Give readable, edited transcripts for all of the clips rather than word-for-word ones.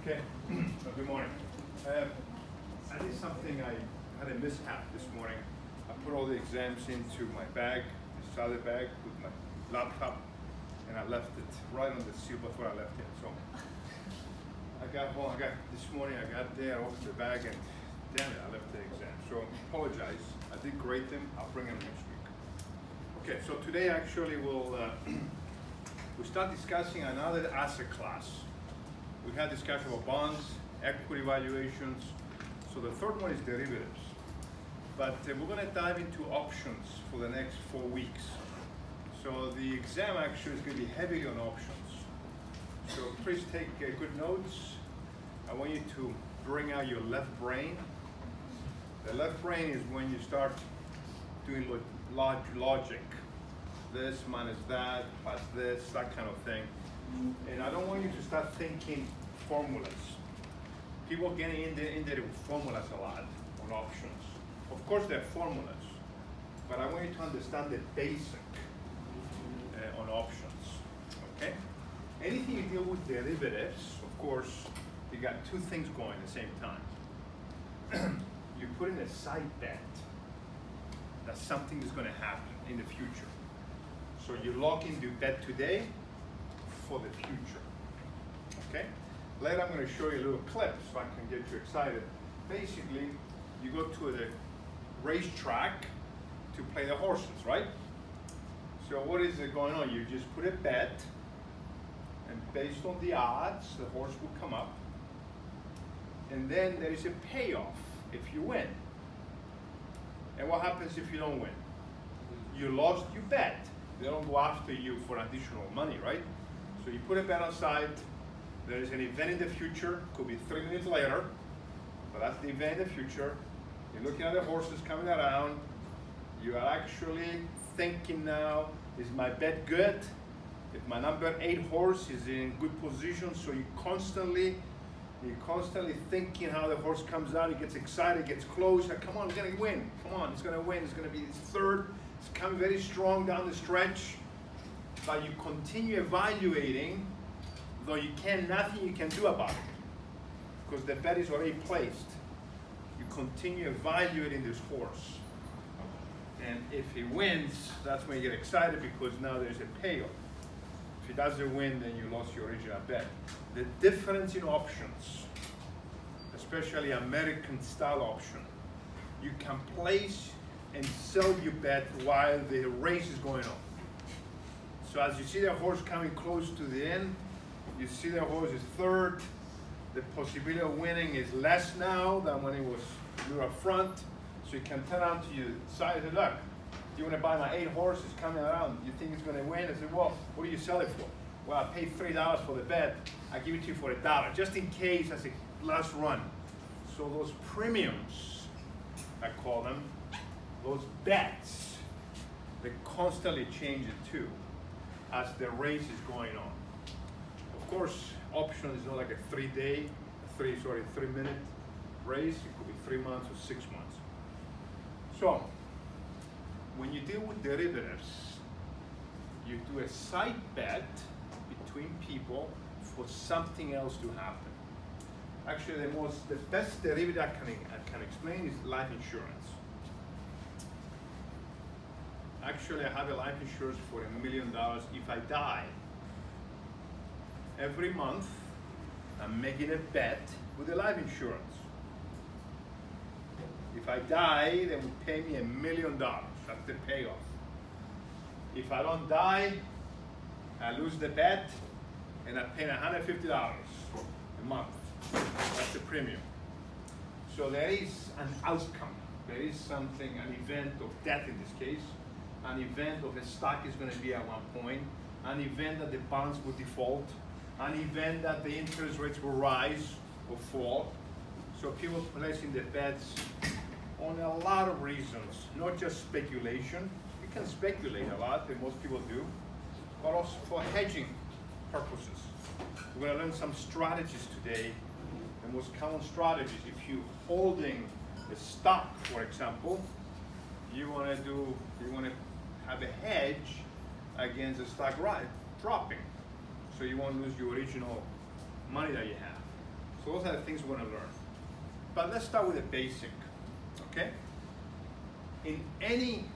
Okay, good morning. I did something, I had a mishap this morning. I put all the exams into my bag, this other bag with my laptop, and I left it right on the seal before I left it. So I got home, this morning I got there, I opened the bag, and damn it, I left the exam. So apologize, I did grade them, I'll bring them next week. Okay, so today actually we'll start discussing another asset class. We had discussion about bonds, equity valuations. So the third one is derivatives. But we're going to dive into options for the next 4 weeks. So the exam actually is going to be heavily on options. So please take good notes. I want you to bring out your left brain. The left brain is when you start doing logic. This minus that, plus this, that kind of thing. And I don't want you to start thinking formulas. People getting in there with formulas a lot on options. Of course they're formulas, but I want you to understand the basic on options, okay? Anything you deal with derivatives, of course, you got two things going at the same time. You put in a side bet that something is going to happen in the future. So you lock in the bet today for the future, okay? Later I'm going to show you a little clip so I can get you excited. Basically, you go to the racetrack to play the horses, right? So what is going on? You just put a bet, and based on the odds, the horse will come up, and then there is a payoff if you win. And what happens if you don't win? You lost your bet. They don't go after you for additional money, right? So you put a bet aside. There is an event in the future, could be 3 minutes later, but that's the event in the future. You're looking at the horses coming around. You are actually thinking now, is my bet good? If my number 8 horse is in good position, so you're constantly thinking how the horse comes out, he gets excited, gets close, like, come on, he's gonna win, come on, he's gonna win, it's gonna be his third, it's coming very strong down the stretch, but you continue evaluating, though nothing you can do about it, because the bet is already placed. You continue evaluating this horse. And if he wins, that's when you get excited because now there's a payoff. If he doesn't win, then you lost your original bet. The difference in options, especially American style option, you can place and sell your bet while the race is going on. So as you see the horse coming close to the end, you see the horse is third. The possibility of winning is less now than when you were up front. So you can turn around to your side and say, look, do you want to buy my 8 horses coming around? You think it's going to win? I said, well, what do you sell it for? Well, I paid $3 for the bet. I give it to you for $1, just in case as a last run. So those premiums, I call them, those bets, they constantly change it too as the race is going on. Of course, option is not like a 3-minute race. It could be 3 months or 6 months. So, when you deal with derivatives, you do a side bet between people for something else to happen. Actually, the best derivative I can explain is life insurance. Actually, I have a life insurance for $1 million. If I die, every month, I'm making a bet with the life insurance. If I die, they will pay me $1 million. That's the payoff. If I don't die, I lose the bet, and I pay $150 a month. That's the premium. So there is an outcome. There is something, an event of death in this case, an event of a stock is going to be at one point, an event that the bonds will default, an event that the interest rates will rise or fall. So people placing their bets on a lot of reasons, not just speculation. You can speculate a lot, and most people do, but also for hedging purposes. We're going to learn some strategies today. The most common strategies, if you're holding a stock, for example, you want to have a hedge against the stock dropping. So you won't lose your original money that you have. So those are the things we want to learn. But let's start with the basic, okay? In any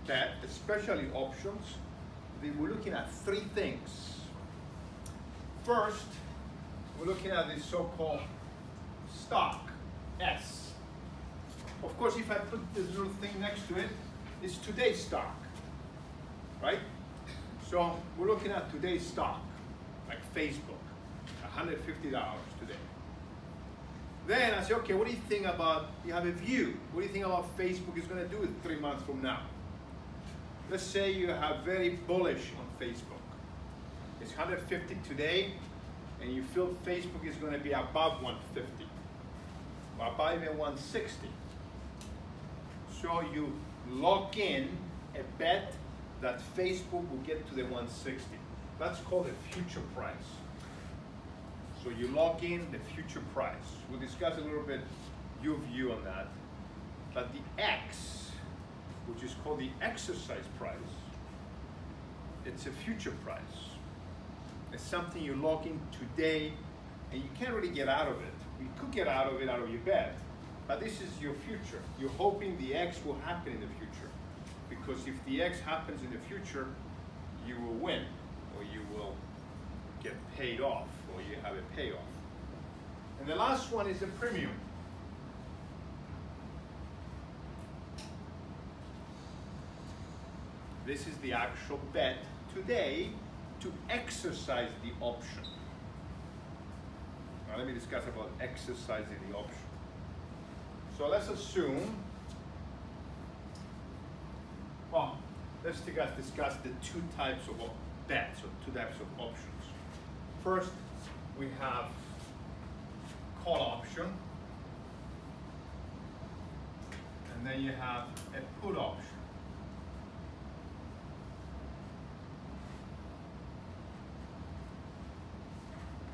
bet, especially options, we're looking at three things. First, we're looking at the so-called stock, S. Of course, if I put this little thing next to it, it's today's stock, right? So we're looking at today's stock, like Facebook, $150 today. Then I say, okay, what do you think about, you have a view. What do you think about Facebook is going to do it 3 months from now? Let's say you have very bullish on Facebook. It's 150 today, and you feel Facebook is going to be above 150, or above even 160. So you lock in a bet that Facebook will get to the 160. That's called a future price. So you lock in the future price. We'll discuss a little bit your view on that. But the X, which is called the exercise price, it's a future price. It's something you lock in today, and you can't really get out of it. You could get out of your bet, but this is your future. You're hoping the X will happen in the future. Because if the X happens in the future, you will win, or you will get paid off, or you have a payoff. And the last one is a premium. This is the actual bet today to exercise the option. Now let me discuss about exercising the option. So let's assume, well, let's discuss the two types of bets, or two types of options. First, we have call option, and then you have a put option.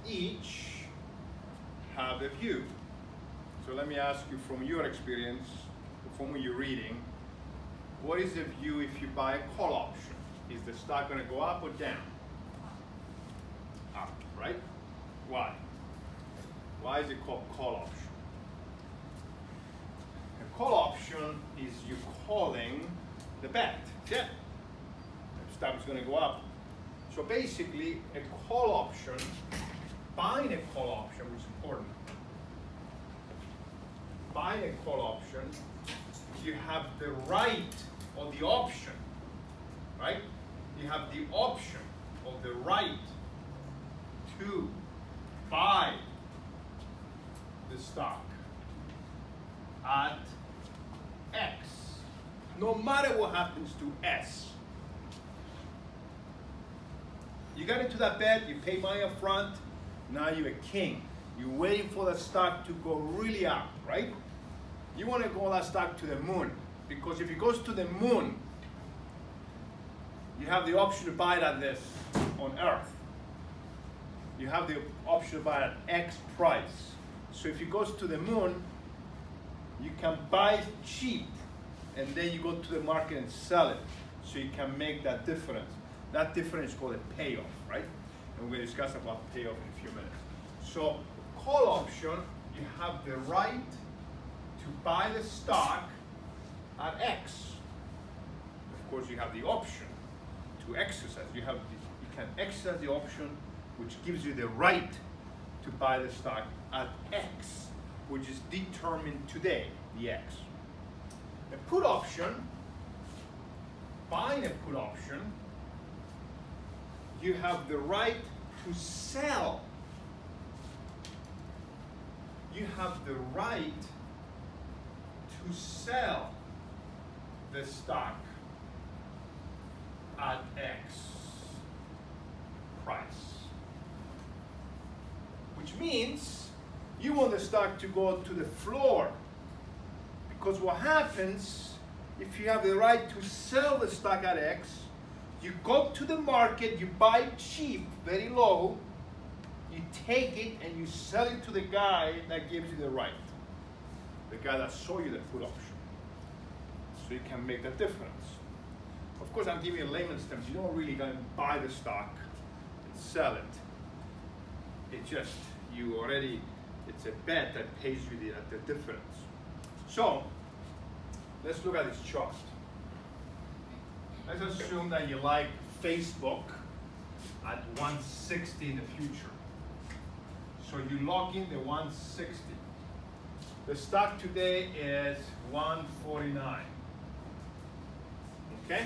Each have a view. So let me ask you, from your experience, from what you're reading, what is the view if you buy a call option? Is the stock going to go up or down? Up, right? Why? Why is it called call option? A call option is you calling the bet. Yeah, the stock is going to go up. So basically, a call option, buying a call option, which is important. Buying a call option, you have the right or the option, right? You have the option or the right to buy the stock at X, no matter what happens to S. You got into that bet, you pay money up front, now you're a king. You're waiting for the stock to go really up, right? You want to go that stock to the moon, because if it goes to the moon, you have the option to buy it at this on Earth. You have the option to buy it at X price. So if it goes to the moon, you can buy it cheap, and then you go to the market and sell it. So you can make that difference. That difference is called a payoff, right? And we're going to discuss about payoff in a few minutes. So call option, you have the right to buy the stock at X. Of course, you have the option to exercise. You can exercise the option, which gives you the right to buy the stock at X, which is determined today, the X. A put option, buying a put option, you have the right to sell. You have the right to sell the stock at X price. Which means you want the stock to go to the floor. Because what happens, if you have the right to sell the stock at X, you go to the market, you buy it cheap, very low, you take it and you sell it to the guy that gives you the right. The guy that sold you the put option. So you can make that difference. Of course, I'm giving you layman's terms. You don't really go and buy the stock and sell it. It's just, you already, It's a bet that pays you the difference. So let's look at this chart. Let's assume that you like Facebook at 160 in the future. So you log in the 160. The stock today is 149. Okay?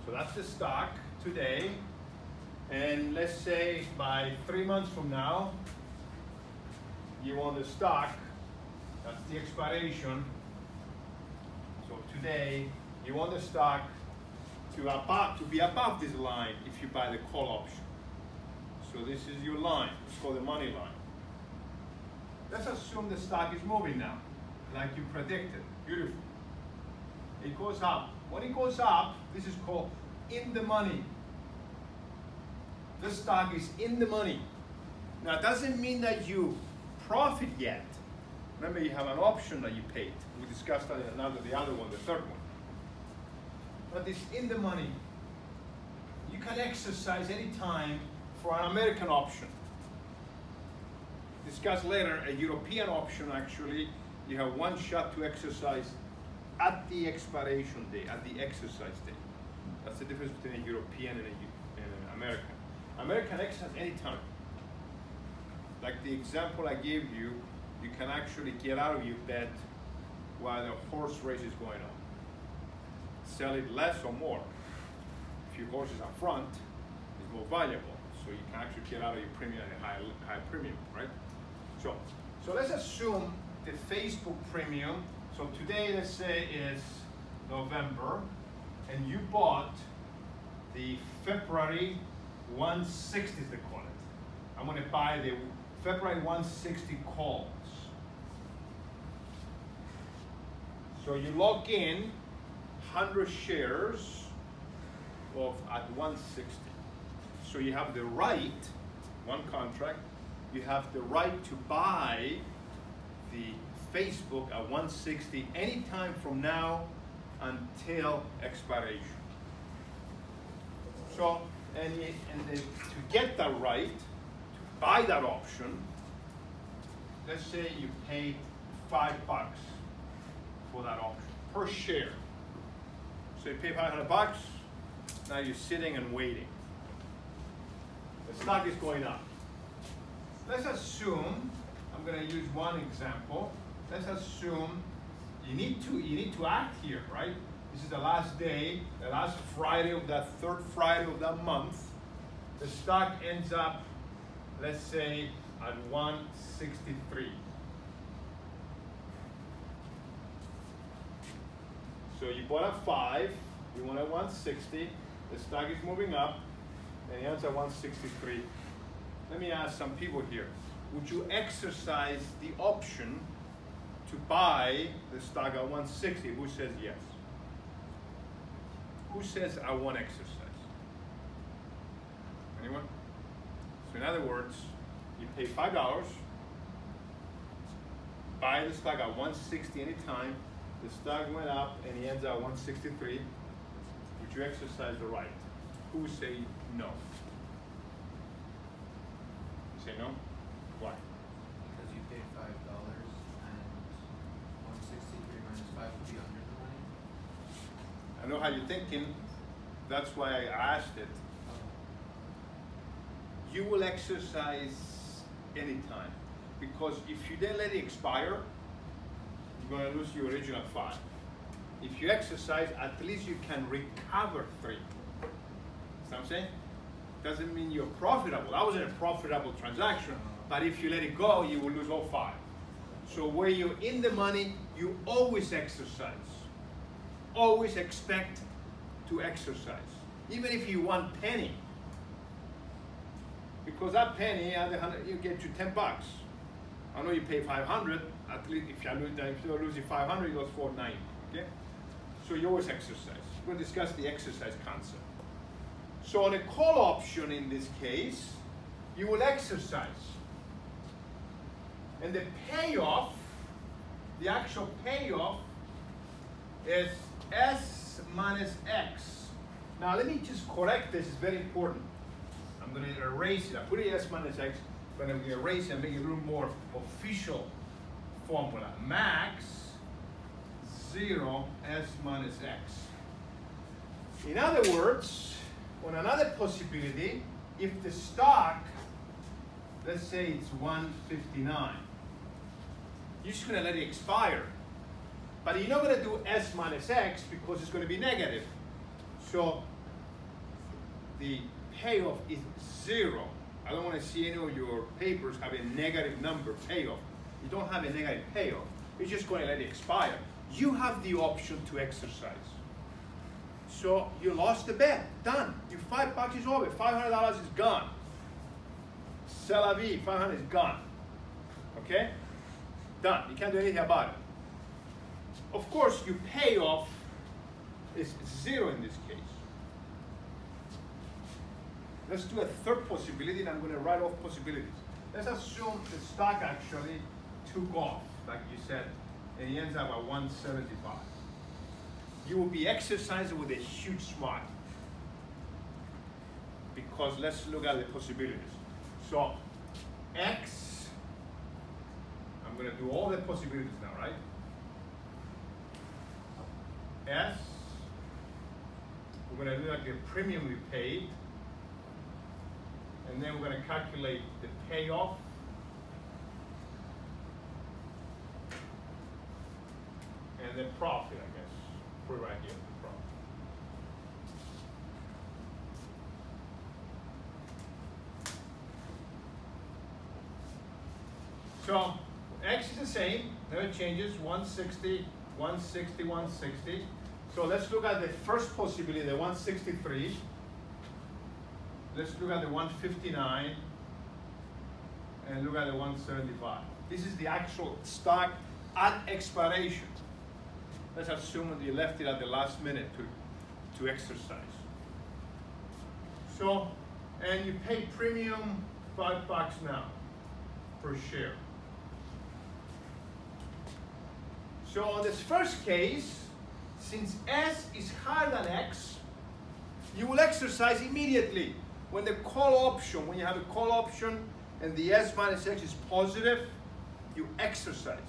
So that's the stock today. And let's say by 3 months from now, you want the stock, that's the expiration. So today, you want the stock to be above this line if you buy the call option. So this is your line, it's called the money line. Let's assume the stock is moving now, like you predicted. Beautiful. It goes up. When it goes up, this is called in the money. This stock is in the money. Now, it doesn't mean that you profit yet. Remember, you have an option that you paid. We discussed that in the other one, the third one. But it's in the money. You can exercise any time for an American option. Discuss later, a European option actually, you have one shot to exercise at the expiration day, at the exercise day. That's the difference between a European and an American. American exercise anytime. Like the example I gave you, you can actually get out of your bet while the horse race is going on. Sell it less or more. If your horse is up front, it's more valuable. So you can actually get out of your premium at a high premium, right? So let's assume the Facebook premium. So today, let's say, is November, and you bought the February 160, they call it. I'm going to buy the February 160 calls. So you log in 100 shares at 160. So you have the right, one contract, you have the right to buy the Facebook at 160 anytime from now until expiration. So, to get that right, to buy that option, let's say you paid $5 for that option per share. So you pay $500, now you're sitting and waiting. The stock is going up. Let's assume, I'm going to use one example. Let's assume you need to act here, right? This is the last day, the last Friday of that third Friday of that month. The stock ends up, let's say, at 163. So you bought at 5, you want at 160, the stock is moving up, and it ends at 163. Let me ask some people here. Would you exercise the option to buy the stock at 160? Who says yes? Who says I want exercise? Anyone? So in other words, you pay $5, buy the stock at 160 anytime, the stock went up and it ends at 163. Would you exercise the right? Who say no? Say no? Why? Because you paid $5 and 163 minus 5 would be under the money. I know how you're thinking. That's why I asked it. You will exercise anytime. Because if you then let it expire, you're going to lose your original 5. If you exercise, at least you can recover 3. See what I'm saying? Doesn't mean you're profitable. That wasn't a profitable transaction, but if you let it go, you will lose all 5. So where you're in the money, you always exercise. Always expect to exercise. Even if you want penny. Because that penny, you get you $10. I know you pay 500, at least if you're losing 500, you lose 490, okay? So you always exercise. We'll discuss the exercise concept. So on a call option in this case, you will exercise. And the payoff, the actual payoff is S minus X. Now let me just correct this, it's very important. I'm going to erase it. I put it S minus X. but I'm going to erase and make it a little more official formula. Max 0 S minus X. In other words, on another possibility, if the stock, let's say it's 159, you're just going to let it expire. But you're not going to do S minus X because it's going to be negative. So the payoff is 0. I don't want to see any of your papers have a negative number payoff. You don't have a negative payoff. You're just going to let it expire. You have the option to exercise. So you lost the bet. Done. Your $5 is over. $500 is gone. C'est la vie. 500 is gone. Okay? Done. You can't do anything about it. Of course, your payoff is 0 in this case. Let's do a third possibility, and I'm going to write off possibilities. Let's assume the stock actually took off, like you said, and it ends up at 175. You will be exercising with a huge smile. Because let's look at the possibilities. So, X, I'm going to do all the possibilities now, right? S, we're going to do like the premium we paid, and then we're going to calculate the payoff, and then profit, I guess. Put it right here, the profit. So X is the same, never changes, 160, 160, 160. So let's look at the first possibility, the 163. Let's look at the 159 and look at the 175. This is the actual stock at expiration. Let's assume that you left it at the last minute to exercise. So, and you pay premium $5 now per share. So on this first case, since S is higher than X, you will exercise immediately. When the call option, when you have a call option and the S minus X is positive, you exercise.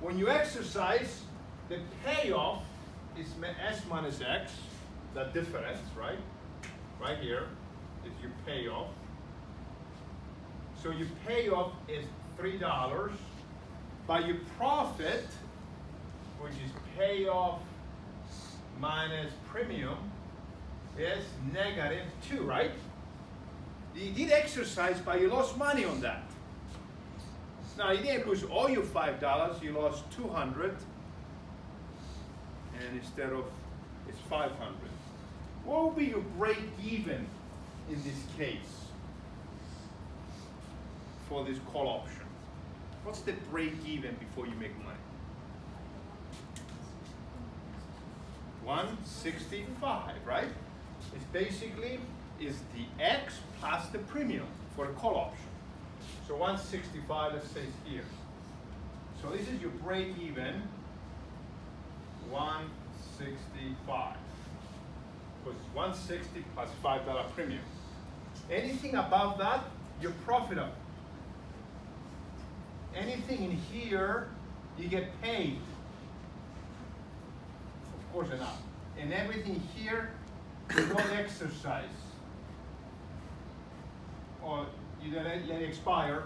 When you exercise, the payoff is S minus X, that difference, right? Right here is your payoff. So your payoff is $3, but your profit, which is payoff minus premium, is -2, right? You did exercise, but you lost money on that. Now, you didn't lose all your $5, you lost $200, and instead of, it's $500. What will be your break even in this case for this call option? What's the break even before you make money? 165, right? It's basically is the X plus the premium for the call option. So 165, let's say it's here. So this is your break even, 165. Because it's 160 plus $5 premium. Anything above that, you're profitable. Anything in here, you get paid. Of course not. And everything here, you don't exercise. Or you let it expire,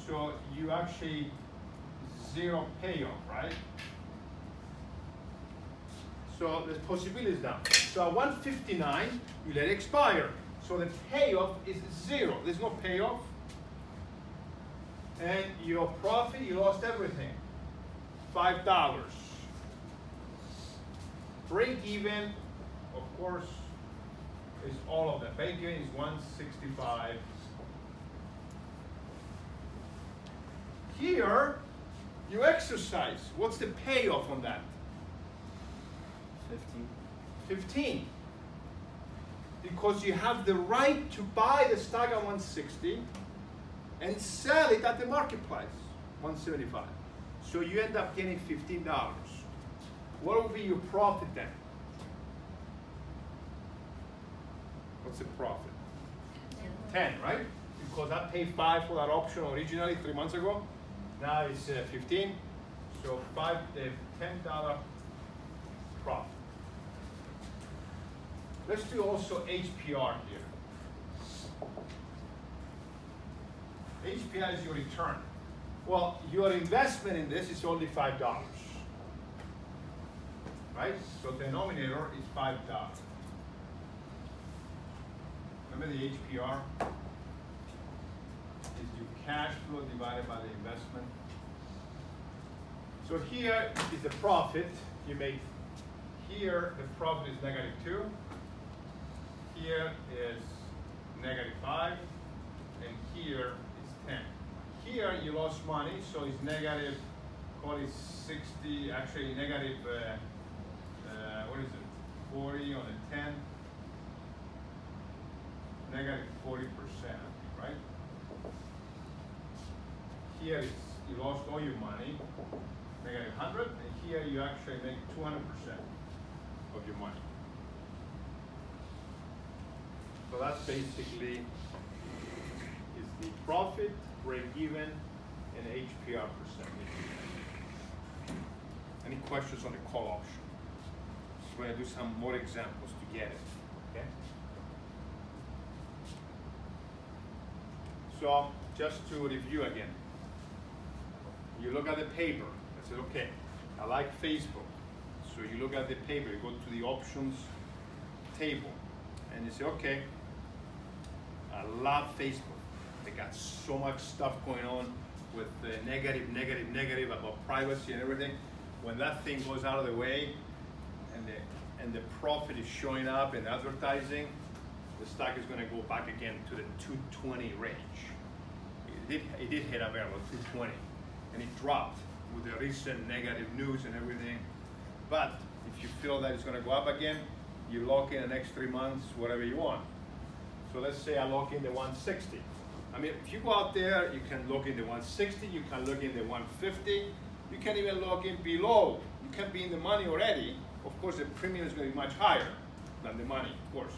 so you actually zero payoff, right? So the possibility is down. So at 159, you let it expire. So the payoff is 0. There's no payoff. And your profit, you lost everything. $5. Break even, of course, is all of that. Break even is 165. Here, you exercise. What's the payoff on that? 15. Because you have the right to buy the stock at 160 and sell it at the marketplace, 175. So you end up getting $15. What will be your profit then? What's the profit? 10, right? because I paid 5 for that option originally 3 months ago. Now it's 15. So $10 profit. Let's do also HPR here. HPR is your return. Well, your investment in this is only $5. Right? So the denominator is $5. Remember the HPR is your cash flow divided by the investment. So here is the profit you made. Here the profit is -2. Here is -5. And here is 10. Here you lost money, so it's negative, call it 60, actually negative, what is it, 40 on a 10? Negative 40%, right? Here is, you lost all your money, negative 100, and here you actually make 200% of your money. So that's basically is the profit, break even, and HPR percentage. Any questions on the call option? We're going to do some more examples to get it. Okay. So just to review again, you look at the paper. I said, okay, I like Facebook. So you look at the paper. You go to the options table, and you say, okay, I love Facebook. They got so much stuff going on with the negative about privacy and everything. When that thing goes out of the way and the profit is showing up in advertising, the stock is going to go back again to the 220 range. It did hit up around 220, and it dropped with the recent negative news and everything. But if you feel that it's going to go up again, you lock in the next 3 months, whatever you want. So let's say I lock in the 160. I mean, if you go out there, you can lock in the 160, you can look in the 150, you can even lock in below. You can be in the money already. Of course, the premium is going to be much higher than the money, of course.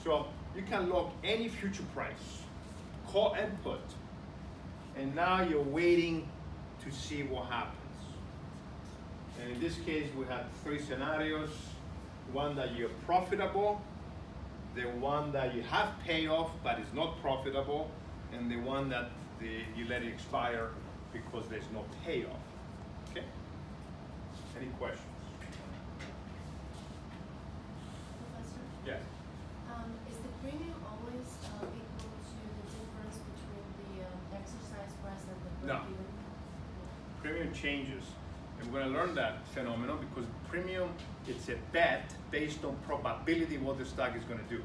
So you can lock any future price, call and put, and now you're waiting to see what happens. And in this case, we had 3 scenarios. One that you're profitable, the one that you have payoff but is not profitable, and the one that you let it expire because there's no payoff. Okay? Any questions? Professor? Yes. Is the premium always equal to the difference between the exercise price and the No. break-even? Premium changes. And we're going to learn that phenomenon because premium, it's a bet based on probability what the stock is going to do.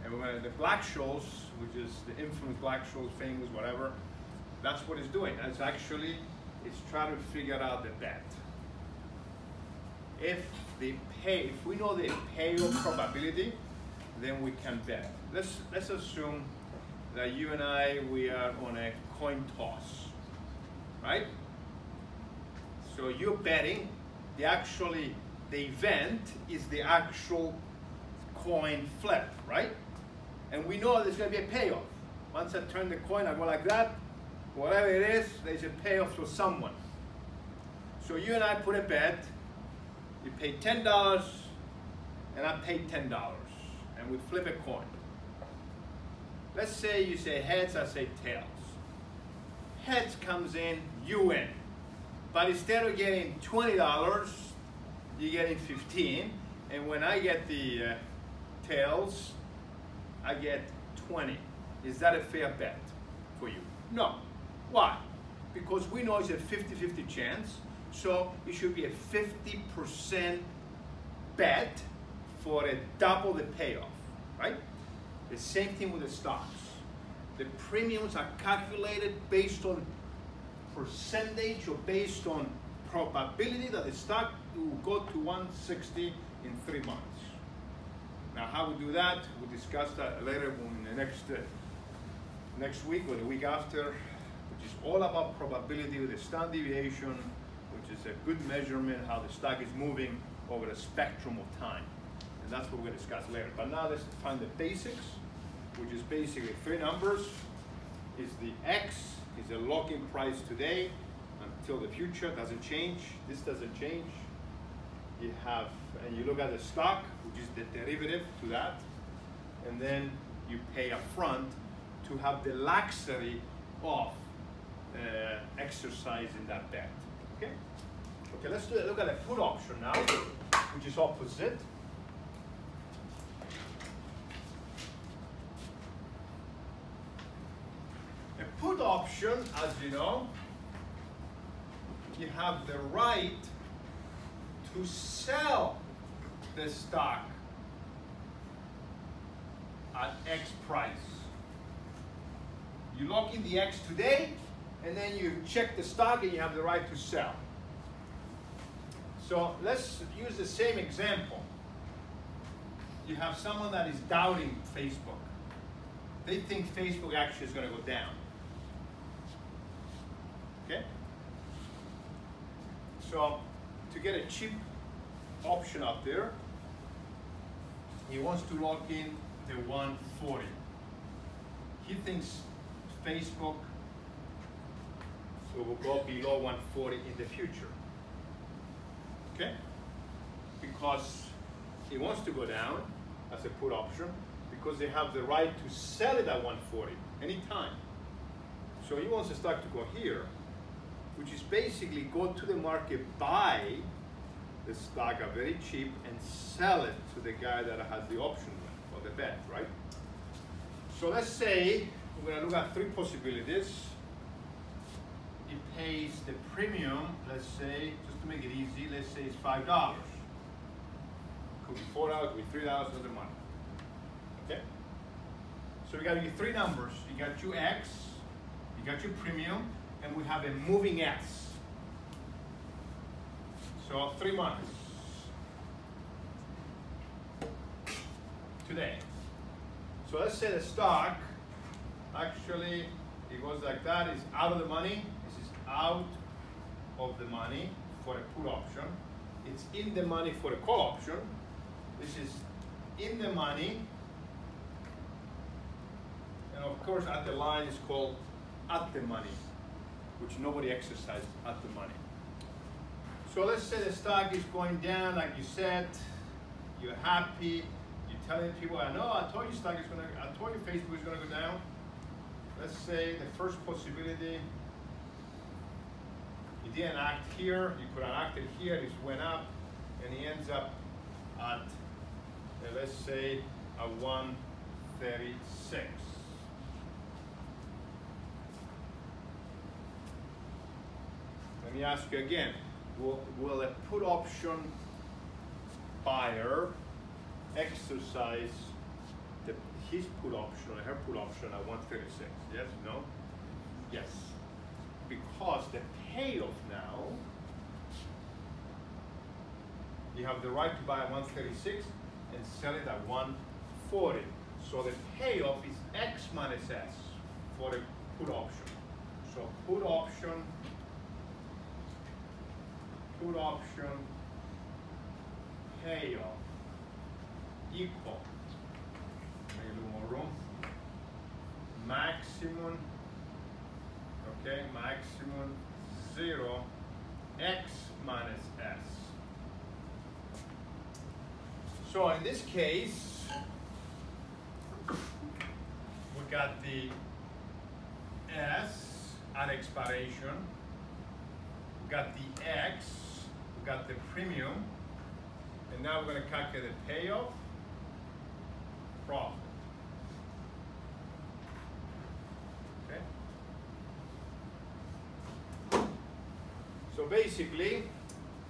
And we're going to, the Black-Scholes, which is the infamous Black-Scholes, famous, whatever, that's what it's doing. It's actually, it's trying to figure out the bet. If we know the payoff probability, then we can bet. Let's assume that you and I, we are on a coin toss, right? So you're betting, the event is the actual coin flip, right? And we know there's going to be a payoff. Once I turn the coin, I go like that. Whatever it is, there's a payoff for someone. So you and I put a bet. You pay $10, and I pay $10, and we flip a coin. Let's say you say heads, I say tails. Heads comes in, you win. But instead of getting $20, you're getting 15, and when I get the tails, I get 20. Is that a fair bet for you? No. Why? Because we know it's a 50-50 chance, so it should be a 50% bet for a double the payoff, right? The same thing with the stocks. The premiums are calculated based on percentage or based on probability that the stock will go to 160 in 3 months. Now, how we do that, we'll discuss that later in the next week or the week after, which is all about probability with the standard deviation, which is a good measurement how the stock is moving over a spectrum of time. And that's what we're going to discuss later. But now let's find the basics, which is basically 3 numbers, is the X, is the lock-in price today until the future, doesn't change. This doesn't change. You have, and you look at the stock, which is the derivative to that, and then you pay up front to have the luxury of exercising that bet. Okay? Okay, let's look at a put option now, which is opposite. A put option, as you know, you have the right to sell the stock at X price. You lock in the X today, and then you check the stock and you have the right to sell. So let's use the same example. You have someone that is doubting Facebook. They think Facebook actually is going to go down. Okay? So to get a cheap option up there, he wants to lock in the 140. He thinks Facebook will go below 140 in the future. Okay? Because he wants to go down as a put option because they have the right to sell it at 140 anytime. So he wants the stock to go here, which is basically go to the market, buy the stock at very cheap and sell it to the guy that has the option or the bet, right? So let's say we're going to look at three possibilities. It pays the premium, let's say, just to make it easy, let's say it's $5. Could be $4, could be $3, doesn't matter. Okay? So we got your three numbers. You got your X, you got your premium, and we have a moving S. So 3 months. Today. So let's say the stock, actually, it goes like that, it's out of the money. This is out of the money for a put option. It's in the money for a call option. This is in the money. And of course, at the line is called at the money, which nobody exercises at the money. So let's say the stock is going down, like you said, you're happy, you're telling people, I know, I told you stock is gonna, I told you Facebook is gonna go down. Let's say the first possibility, you didn't act here, you could have acted here, this went up, and he ends up at, let's say, a 136. Let me ask you again, will a put option buyer exercise his put option or her put option at 136? Yes, no? Yes. Because the payoff now, you have the right to buy at 136 and sell it at 140. So the payoff is X minus S for the put option. So put option payoff equal, make a little more room, maximum, okay, maximum 0, X minus S. So in this case, we got the S at expiration, we got the X, we got the premium, and now we're going to calculate the payoff, profit. Okay? So basically,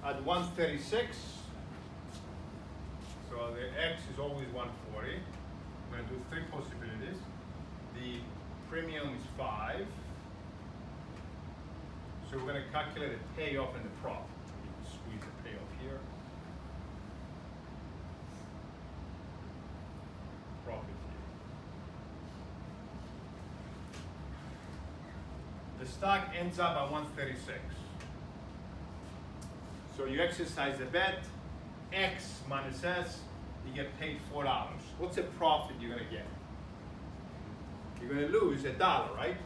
at 136, so the X is always 140. We're going to do three possibilities. The premium is 5. So we're going to calculate the payoff and the profit. Squeeze the payoff here. Profit here. The stock ends up at 136. So you exercise the bet, X minus S, you get paid $4. What's the profit you're going to get? You're going to lose $1, right?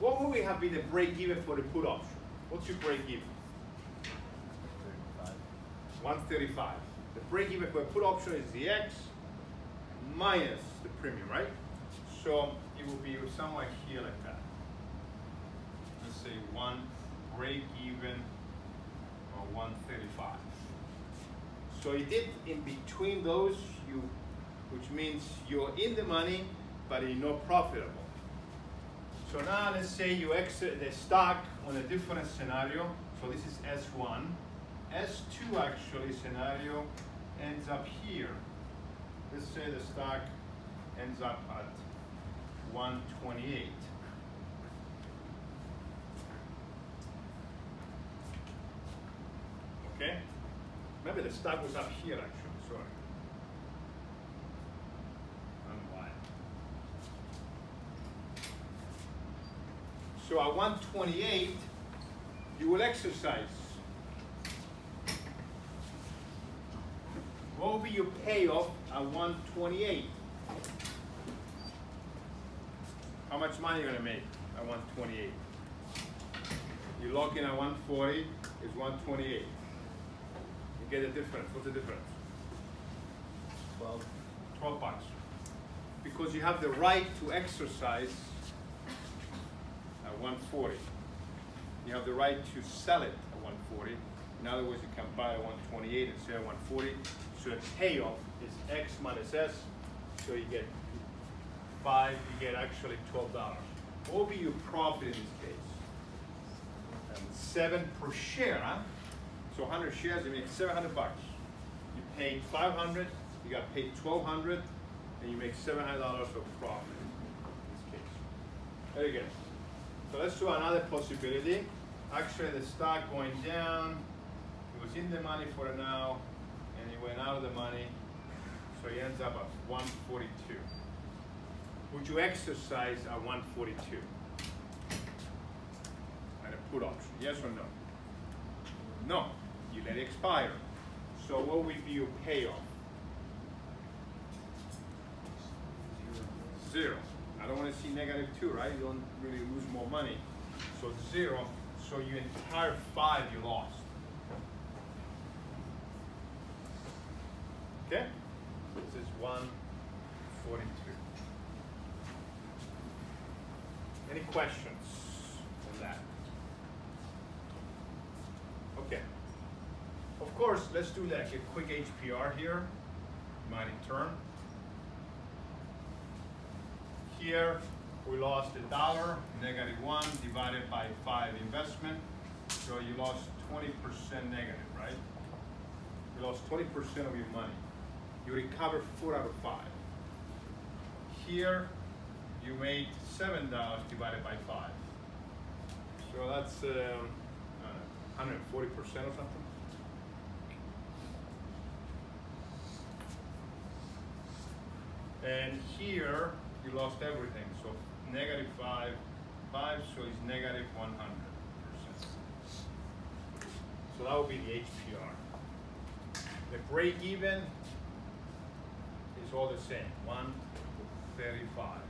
what would we have been the break even for the put option? What's your break even? 135. The break even for a put option is the X minus the premium, right? So it will be somewhere here like that. Let's say 1 break even or 135. So you did in between those, which means you're in the money, but you're not profitable. So now let's say you exit the stock on a different scenario. So this is S1. S2 actually scenario ends up here. Let's say the stock ends up at 128. Okay? Maybe the stock was up here actually, sorry. Why? So at 128, you will exercise. What will be your payoff at 128? How much money are you going to make at 128? You lock in at 140, is 128. You get the difference. What's the difference? 12 bucks. Because you have the right to exercise at 140. You have the right to sell it at 140. In other words, you can buy at 128 and sell at 140. So the payoff is X minus S. So you get 5, you get actually $12. What will be your profit in this case? 7 per share, huh? So 100 shares, you make 700 bucks. You paid 500, you got paid 1,200, and you make $700 of profit in this case. Very good. So let's do another possibility. Actually, the stock going down. It was in the money for now, and it went out of the money. So he ends up at 142. Would you exercise at 142? And a put option, yes or no? No, you let it expire. So what would be your payoff? 0. I don't want to see -2, right? You don't really lose more money. So 0, so your entire 5 you lost. Okay? This is 142. Any questions on that? Okay. Of course, let's do like a quick HPR here. My return. Here, we lost $1, -1 divided by 5 investment. So you lost 20% negative, right? You lost 20% of your money. You recovered 4 out of 5. Here, you made $7 divided by 5. So that's 140% or something. And here, you lost everything. So -5, so it's -100%. So that would be the HPR. The break even is all the same, 135.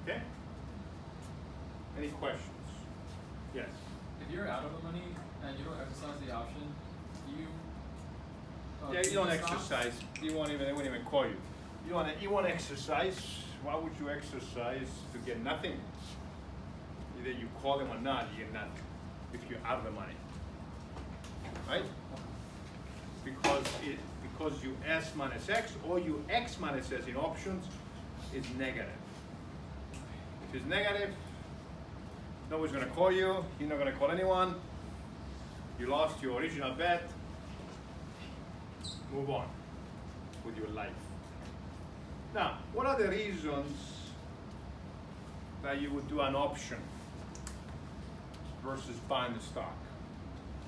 Okay? Any questions? Yes. If you're out of the money and you don't exercise the option, you you don't exercise. They won't even call you. You won't exercise. Why would you exercise to get nothing? Either you call them or not, you get nothing. If you're out of the money, right? Because you S minus X or you X minus S in options is negative. If it's negative, nobody's going to call you. You're not going to call anyone. You lost your original bet. Move on with your life. Now, what are the reasons that you would do an option versus buying the stock?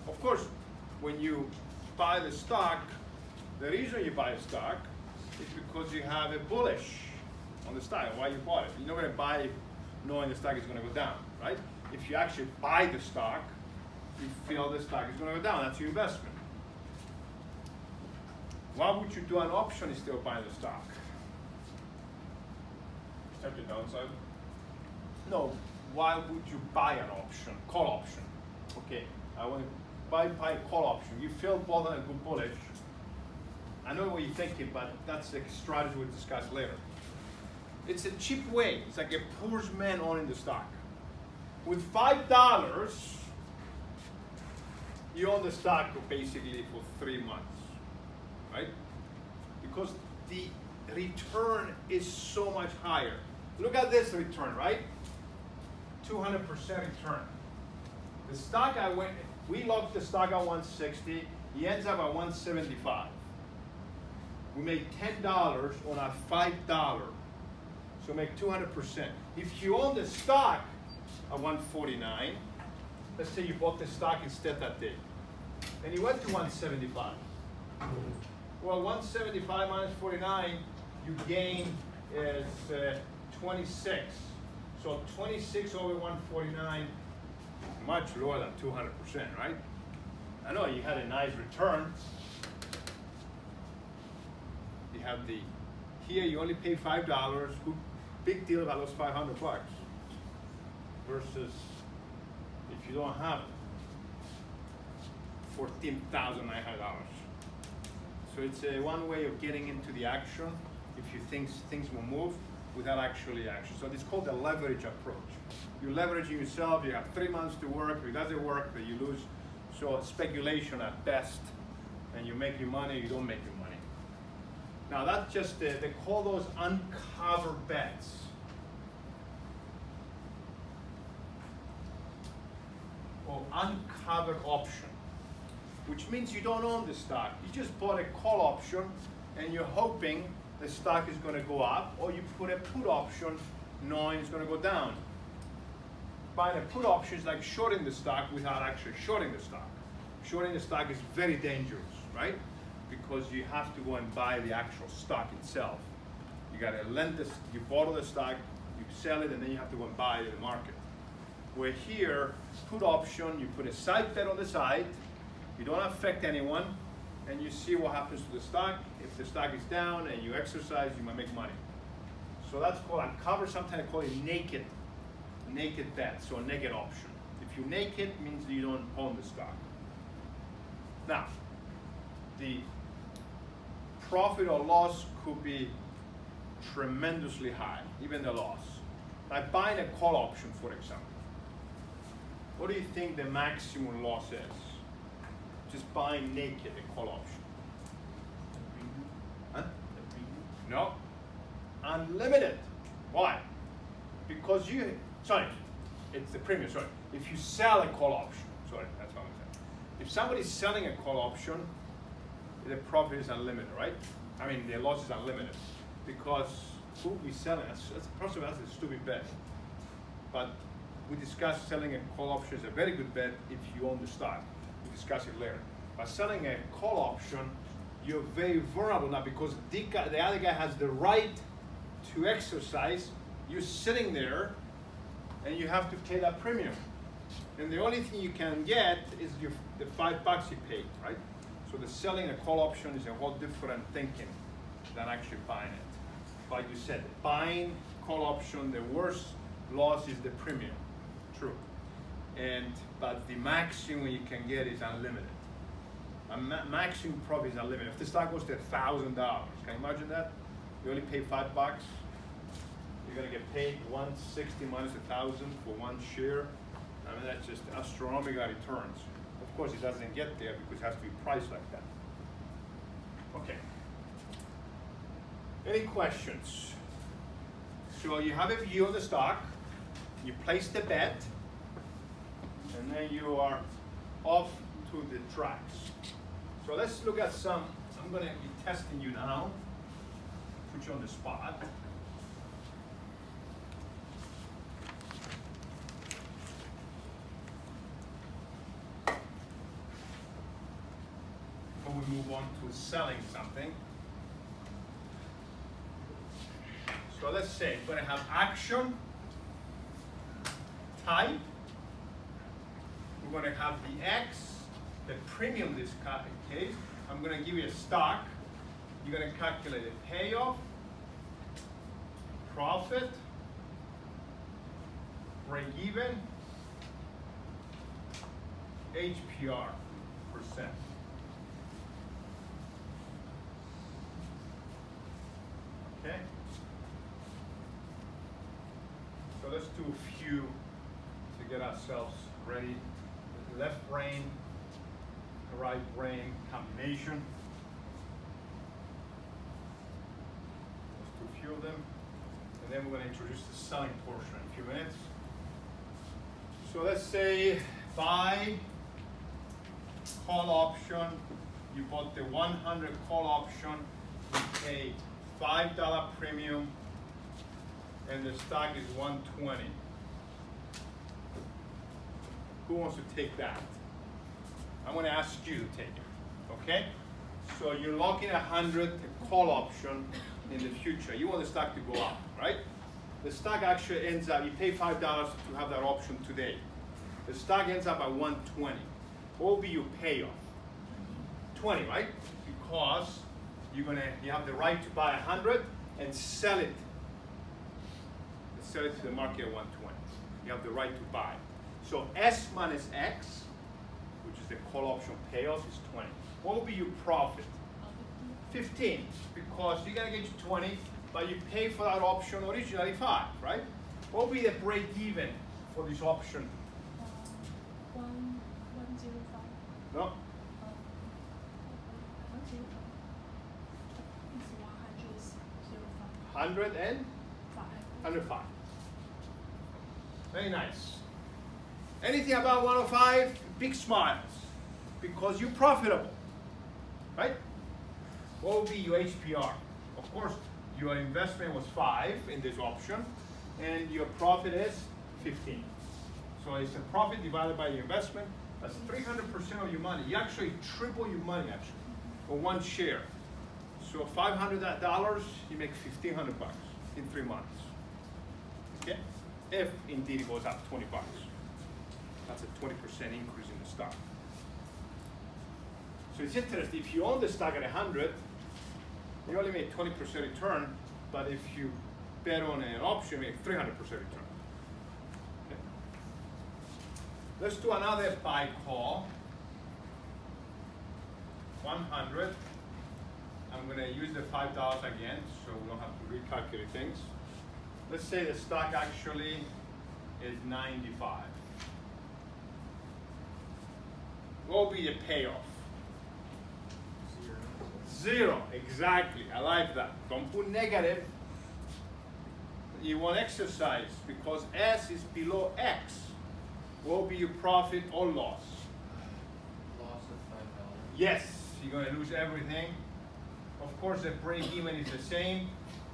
Of course, when you buy the stock, the reason you buy a stock is because you have a bullish on the stock. Why you bought it? You're not going to buy knowing the stock is going to go down, right? If you actually buy the stock, you feel the stock is going to go down. That's your investment. Why would you do an option instead of buying the stock? protect your downside? No, why would you buy an option, call option? Okay, I want to buy a call option. You feel both on a good bullish. I know what you're thinking, but that's a strategy we'll discuss later. It's a cheap way. It's like a poor man owning the stock. With $5, you own the stock basically for 3 months, right? Because the return is so much higher. Look at this return, right? 200% return. The stock we locked the stock at 160. He ends up at 175. We made $10 on our $5. So make 200%. If you own the stock at 149, let's say you bought the stock instead that day, and you went to 175. Well, 175 minus 49, you gain is 26. So 26 over 149, much lower than 200%, right? I know you had a nice return. You have here you only pay $5. Big deal about those $500 versus if you don't have $14,900. So it's one way of getting into the action if you think things will move without actually action. So it's called the leverage approach. You're leveraging yourself, you have 3 months to work, if it doesn't work, then you lose. So speculation at best, and you make your money, you don't make your money. Now that's just, they call those uncovered bets. Or uncovered option, which means you don't own the stock. You just bought a call option and you're hoping the stock is going to go up, or you put a put option knowing it's going to go down. Buying a put option is like shorting the stock without actually shorting the stock. Shorting the stock is very dangerous, right? Because you have to go and buy the actual stock itself. You got to lend this, you borrow the stock, you sell it, and then you have to go and buy it in the market. Where here, put option, you put a side bet on the side, you don't affect anyone, and you see what happens to the stock. If the stock is down and you exercise, you might make money. So that's called uncover. Sometimes I call it naked bet, so a naked option. If you're naked, it means that you don't own the stock. Now, the profit or loss could be tremendously high, even the loss. Like buying a call option, for example. What do you think the maximum loss is? Just buying naked a call option. Huh? No. Unlimited. Why? Because it's the premium, sorry. If you sell a call option, sorry, that's what I'm saying. If somebody's selling a call option, the profit is unlimited, right? I mean, the loss is unlimited. Because who will be selling? That's a stupid bet. But we discussed selling a call option is a very good bet if you own the stock. We'll discuss it later. But selling a call option, you're very vulnerable now because the other guy has the right to exercise. You're sitting there and you have to pay that premium. And the only thing you can get is the $5 you paid, right? So the selling a call option is a whole different thinking than actually buying it. Like you said, buying call option, the worst loss is the premium. True. But the maximum you can get is unlimited. A maximum profit is unlimited. If the stock goes to $1,000, can you imagine that? You only pay $5. You're gonna get paid 160 minus 1,000 for one share. I mean, that's just astronomical returns. Of course, it doesn't get there because it has to be priced like that. Okay. Any questions? So you have a view of the stock, you place the bet, and then you are off to the tracks. So let's look at some, I'm going to be testing you now, put you on the spot. Before we move on to selling something. So let's say we're going to have action, type, we're going to have the X, the premium in this case. I'm going to give you a stock. You're going to calculate a payoff, profit, break even, HPR percent. Okay? So let's do a few to get ourselves ready. Left brain, right brain combination. Let's do a few of them. And then we're going to introduce the selling portion in a few minutes. So let's say buy call option. You bought the 100 call option. You pay $5 premium, and the stock is 120. Who wants to take that? I'm going to ask you to take it. Okay? So you're locking 100 call option in the future. You want the stock to go up, right? The stock actually ends up, you pay $5 to have that option today. The stock ends up at 120. What will be your payoff? 20, right? Because you have the right to buy 100 and sell it. Sell it to the market at 120. You have the right to buy. So S minus X, which is the call option payoff, is 20. What will be your profit? 15, because you're gonna get you 20, but you pay for that option originally 5, right? What will be the break even for this option? 105. No? 100 and 105. Very nice. Anything about 105, big smiles, because you're profitable, right? What will be your HPR? Of course, your investment was 5 in this option, and your profit is 15. So it's a profit divided by your investment. That's 300% of your money. You actually triple your money, actually, for one share. So $500, you make $1,500 in 3 months. Okay? If indeed it goes up 20 bucks. That's a 20% increase in the stock. So it's interesting, if you own the stock at 100, you only make 20% return, but if you bet on an option, you make 300% return. Okay. Let's do another buy call. 100. I'm going to use the $5 again, so we don't have to recalculate things. Let's say the stock actually is 95. What will be the payoff? 0, exactly. I like that. Don't put negative. You want exercise because S is below X. What will be your profit or loss? Loss of $5. Yes, you're going to lose everything. Of course, the break even is the same.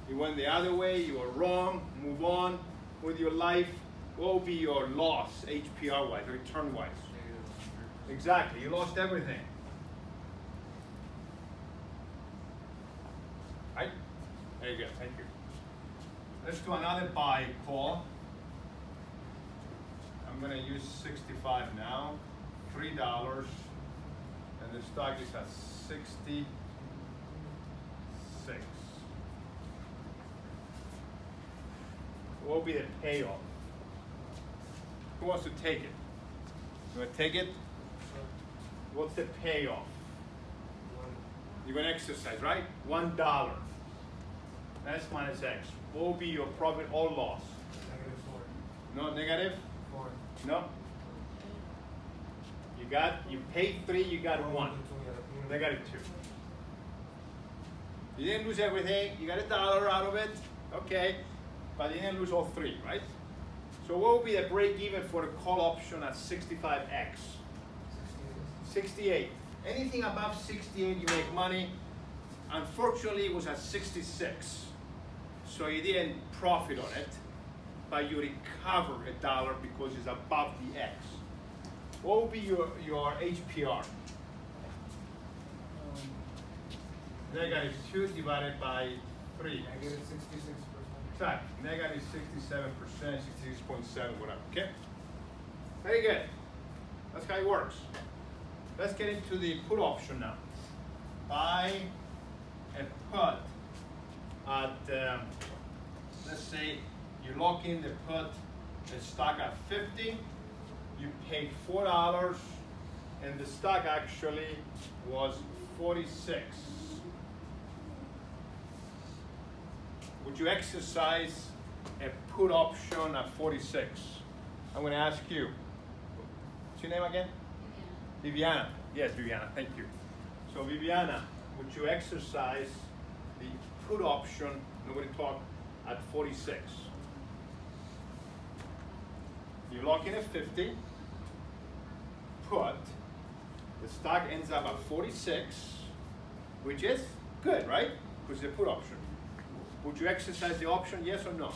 You went the other way, you are wrong, move on with your life. What will be your loss, HPR-wise, return-wise? Exactly, you lost everything. Right? There you go, thank you. Let's do another buy call. I'm going to use 65 now, $3, and the stock is at 66. What will be the payoff? Who wants to take it? You want to take it? What's the payoff? You're going to exercise, right? $1. S minus X. What will be your profit or loss? -4. No, negative? 4. No? You paid 3, you got 1. Negative 2. You didn't lose everything, you got $1 out of it, okay, but you didn't lose all 3, right? So what will be the break even for the call option at 65X? 68. Anything above 68, you make money. Unfortunately, it was at 66. So you didn't profit on it, but you recover $1 because it's above the X. What will be your HPR? -2 divided by 3. -66%. Exactly. -67%, 66.7, whatever. Okay? Very good. That's how it works. Let's get into the put option now. Buy a put at, let's say you lock in the put the stock at 50, you paid $4, and the stock actually was 46. Would you exercise a put option at 46? I'm going to ask you. What's your name again? Viviana. Yes, Viviana, thank you. So Viviana, would you exercise the put option, nobody talk, at 46? You lock in at 50, put, the stock ends up at 46, which is good, right? Because it's a put option. Would you exercise the option, yes or no?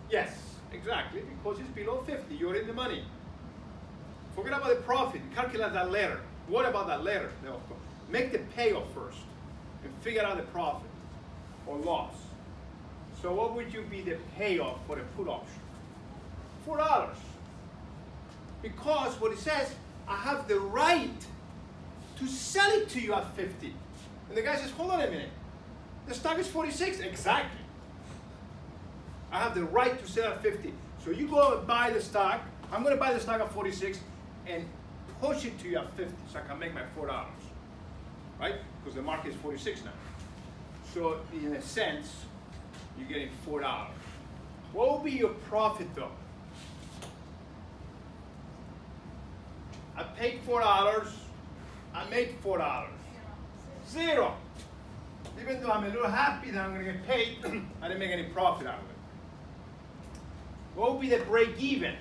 Yes, exactly, because it's below 50, you're in the money. Forget about the profit, calculate that later. What about that later? No, make the payoff first and figure out the profit or loss. So what would you be the payoff for the put option? $4. Because what it says, I have the right to sell it to you at 50. And the guy says, hold on a minute. The stock is 46. Exactly. I have the right to sell at 50. So you go and buy the stock. I'm going to buy the stock at 46 and push it to you at 50 so I can make my $4. Right? Because the market is 46 now. So in a sense, you're getting $4. What will be your profit though? I paid $4. I made $4. Zero. Even though I'm a little happy that I'm going to get paid, I didn't make any profit out of it. What will be the break even?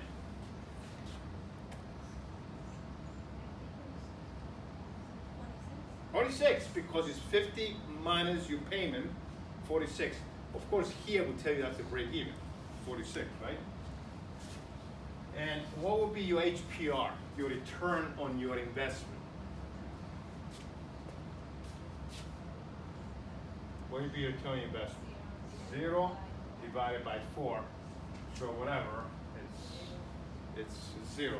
$46, because it's 50 minus your payment, 46. Of course, here we'll tell you that's the break even, 46, right? And what will be your HPR, your return on your investment? What will be your return on investment? 0 divided by 4. So whatever, it's 0%,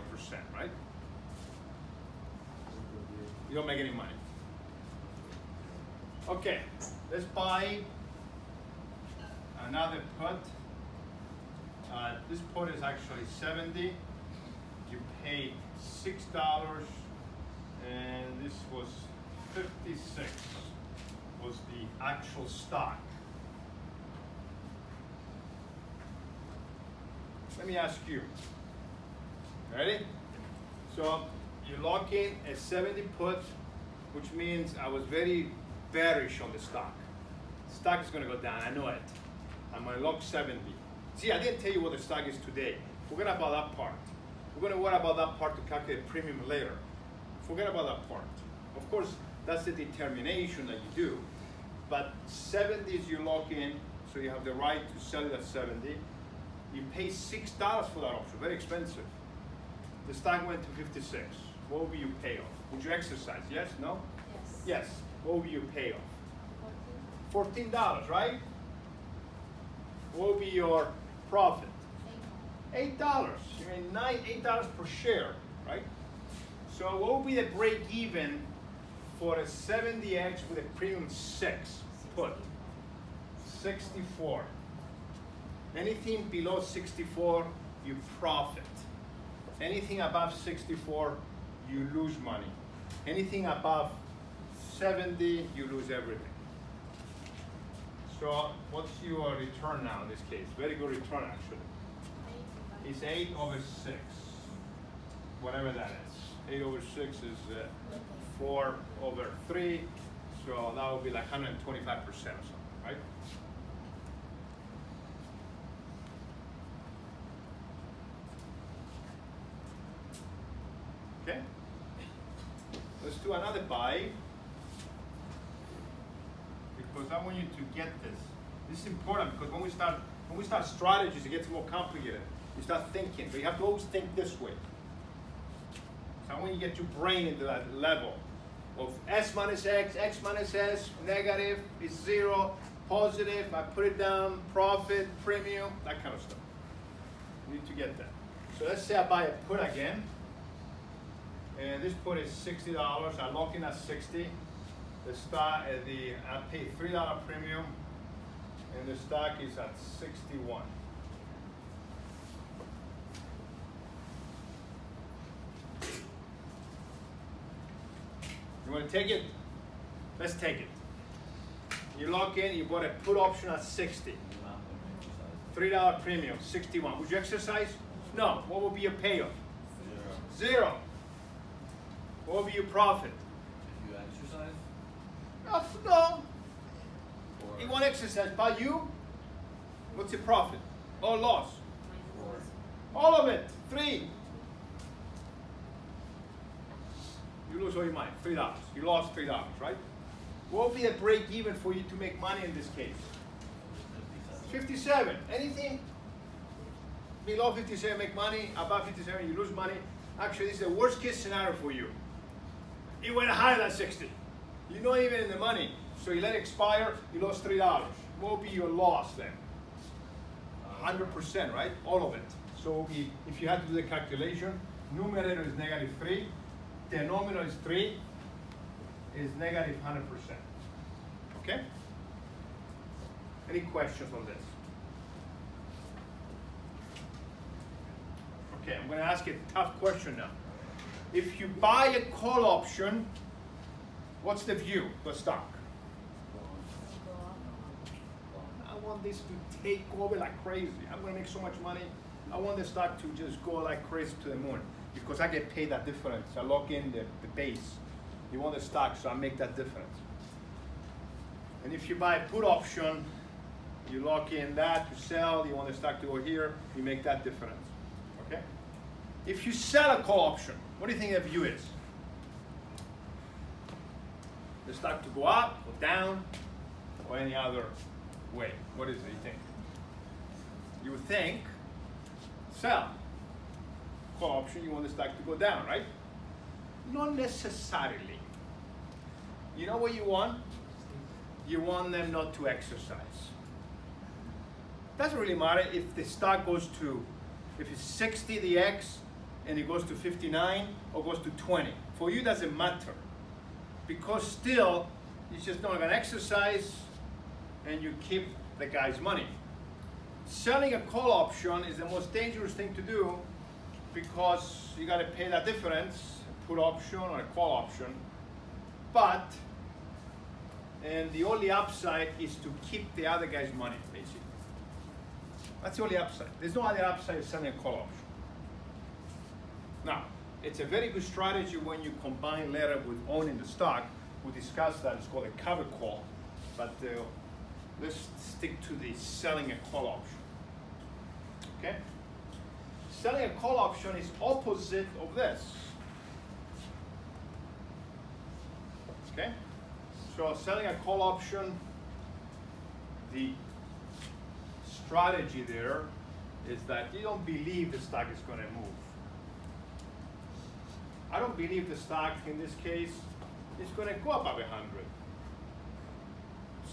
right? You don't make any money. Okay, let's buy another put. This put is actually 70. You paid $6, and this was 56. Was the actual stock. Let me ask you. Ready? So you lock in a 70 put, which means I was very bearish on the stock. Stock is going to go down, I know it. I'm going to lock 70. See, I didn't tell you what the stock is today. Forget about that part. We're going to worry about that part to calculate premium later. Forget about that part. Of course, that's the determination that you do. But 70 is you lock in, so you have the right to sell it at 70. You pay $6 for that option, very expensive. The stock went to 56. What will be your payoff? Would you exercise? Yes? No? Yes. Yes. What will be your payoff? $14, right? What will be your profit? $8. You made $8 per share, right? So what will be the break even for a 70X with a premium 6 put? 64. Anything below 64, you profit. Anything above 64, you lose money. Anything above 70, you lose everything. So what's your return now in this case? Very good return actually. It's 8 over 6. Whatever that is. 8 over 6 is 4 over 3. So that would be like 125% or something, right? Okay. Let's do another buy. Because I want you to get this. This is important because when we start strategies, it gets more complicated. You start thinking, but you have to always think this way. So I want you to get your brain into that level of S minus X, X minus S, negative is 0, positive, I put it down, profit, premium, that kind of stuff. You need to get that. So let's say I buy a put again. And this put is $60. I lock in at 60. The stock, I pay $3 premium, and the stock is at 61. going to take it? Let's take it. You lock in, you bought a put option at 60. $3 premium, 61. Would you exercise? No. What would be your payoff? 0. What would be your profit? If you exercise? No. You won't exercise, but you? What's your profit? Or loss? All of it. 3. You lose all your money. $3. You lost $3, right? What would be the break even for you to make money in this case? 57. Anything below 57 make money, above 57 you lose money. Actually, this is the worst case scenario for you. It went higher than 60. You're not even in the money. So you let it expire, you lost $3. What will be your loss then? 100%, right? All of it. So if you had to do the calculation, numerator is -3, denominator is 3, is -100%. Okay? Any questions on this? Okay, I'm going to ask you a tough question now. If you buy a call option, what's the view of the stock? I want this to take over like crazy. I'm going to make so much money. I want the stock to just go like crazy to the moon because I get paid that difference. I lock in the base. You want the stock, so I make that difference. And if you buy a put option, you lock in that to sell. You want the stock to go here, you make that difference. Okay? If you sell a call option, what do you think the view is? The stock to go up, go down, or any other way? What is it, you think? You would think, sell. Call option, you want the stock to go down, right? Not necessarily. You know what you want? You want them not to exercise. Doesn't really matter if the stock goes to, if it's 60 the X and it goes to 59 or goes to 20. For you, doesn't matter. Because still, it's just not going to exercise and you keep the guy's money. Selling a call option is the most dangerous thing to do because you got to pay that difference, a put option or a call option. But, and the only upside is to keep the other guy's money, basically. That's the only upside. There's no other upside of selling a call option. Now, it's a very good strategy when you combine later with owning the stock. We'll discuss that. It's called a cover call. But let's stick to the selling a call option. Okay? Selling a call option is opposite of this. Okay? So selling a call option, the strategy there is that you don't believe the stock is going to move. I don't believe the stock in this case is going to go above 100.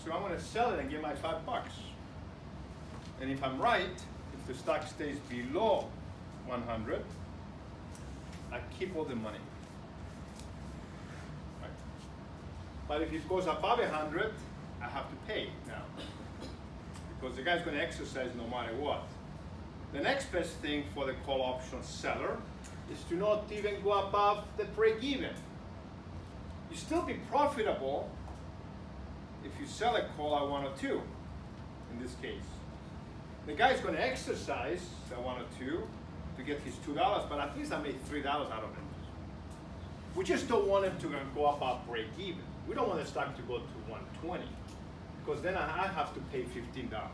So I'm going to sell it and get my $5. And if I'm right, if the stock stays below 100, I keep all the money. Right? But if it goes above 100, I have to pay now. Because the guy's going to exercise no matter what. The next best thing for the call option seller is to not even go above the break even. You still be profitable if you sell a call at 102, in this case. The guy's going to exercise at 102 to get his $2, but at least I made $3 out of it. We just don't want him to go above break even. We don't want the stock to go to 120, because then I have to pay $15.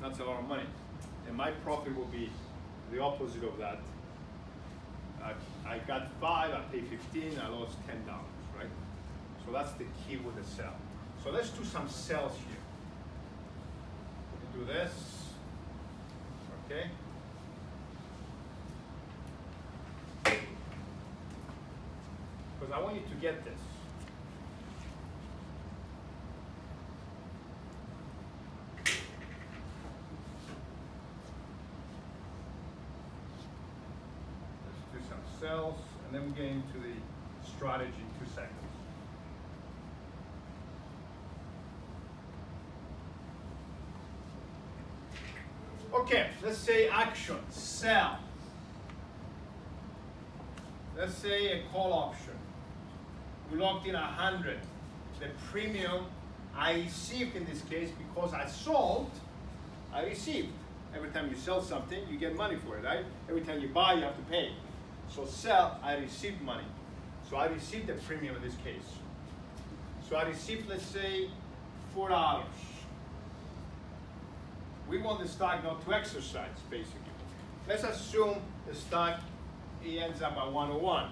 That's a lot of money. And my profit will be the opposite of that. I got 5, I paid 15, I lost $10, right? So that's the key with the sell. So let's do some sells here. Do this, okay? Because I want you to get this. Cells, and then we get into the strategy in 2 seconds. Okay, let's say action, sell. Let's say a call option. We locked in 100. The premium I received in this case because I sold, I received. Every time you sell something, you get money for it, right? Every time you buy, you have to pay. So sell, I received money. So I received the premium in this case. So I received, let's say, $4. We want the stock not to exercise, basically. Let's assume the stock ends up at 101.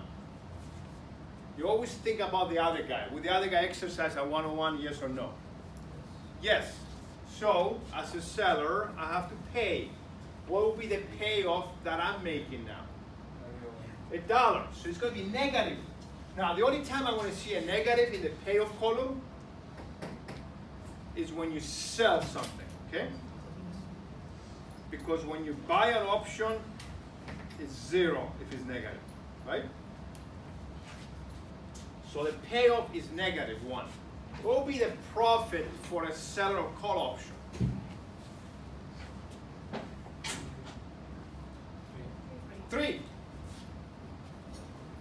You always think about the other guy. Would the other guy exercise at 101, yes or no? Yes. So, as a seller, I have to pay. What will be the payoff that I'm making now? $1. So it's going to be negative. Now, the only time I want to see a negative in the payoff column is when you sell something, okay? Because when you buy an option, it's 0 if it's negative, right? So the payoff is -1. What will be the profit for a seller of call option? 3.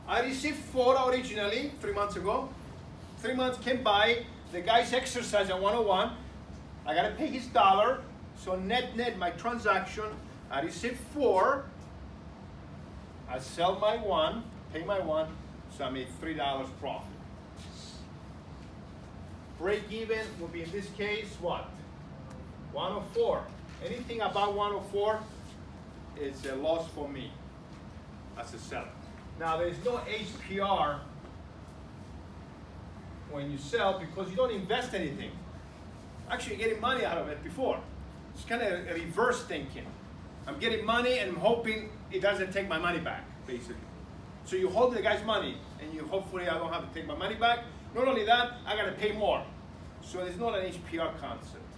I received 4 originally 3 months ago. 3 months came by. The guy's exercised at 101. I gotta pay his $1. So net my transaction. I received 4. I sell my 1, pay my 1. So I made $3 profit. Break even will be in this case what? 104. Anything above 104 is a loss for me as a seller. Now there's no HPR when you sell because you don't invest anything. Actually, you're getting money out of it before. It's kind of a reverse thinking. I'm getting money and I'm hoping it doesn't take my money back, basically. So you hold the guy's money, and you hopefully I don't have to take my money back. Not only that, I got to pay more. So it's not an HPR concept.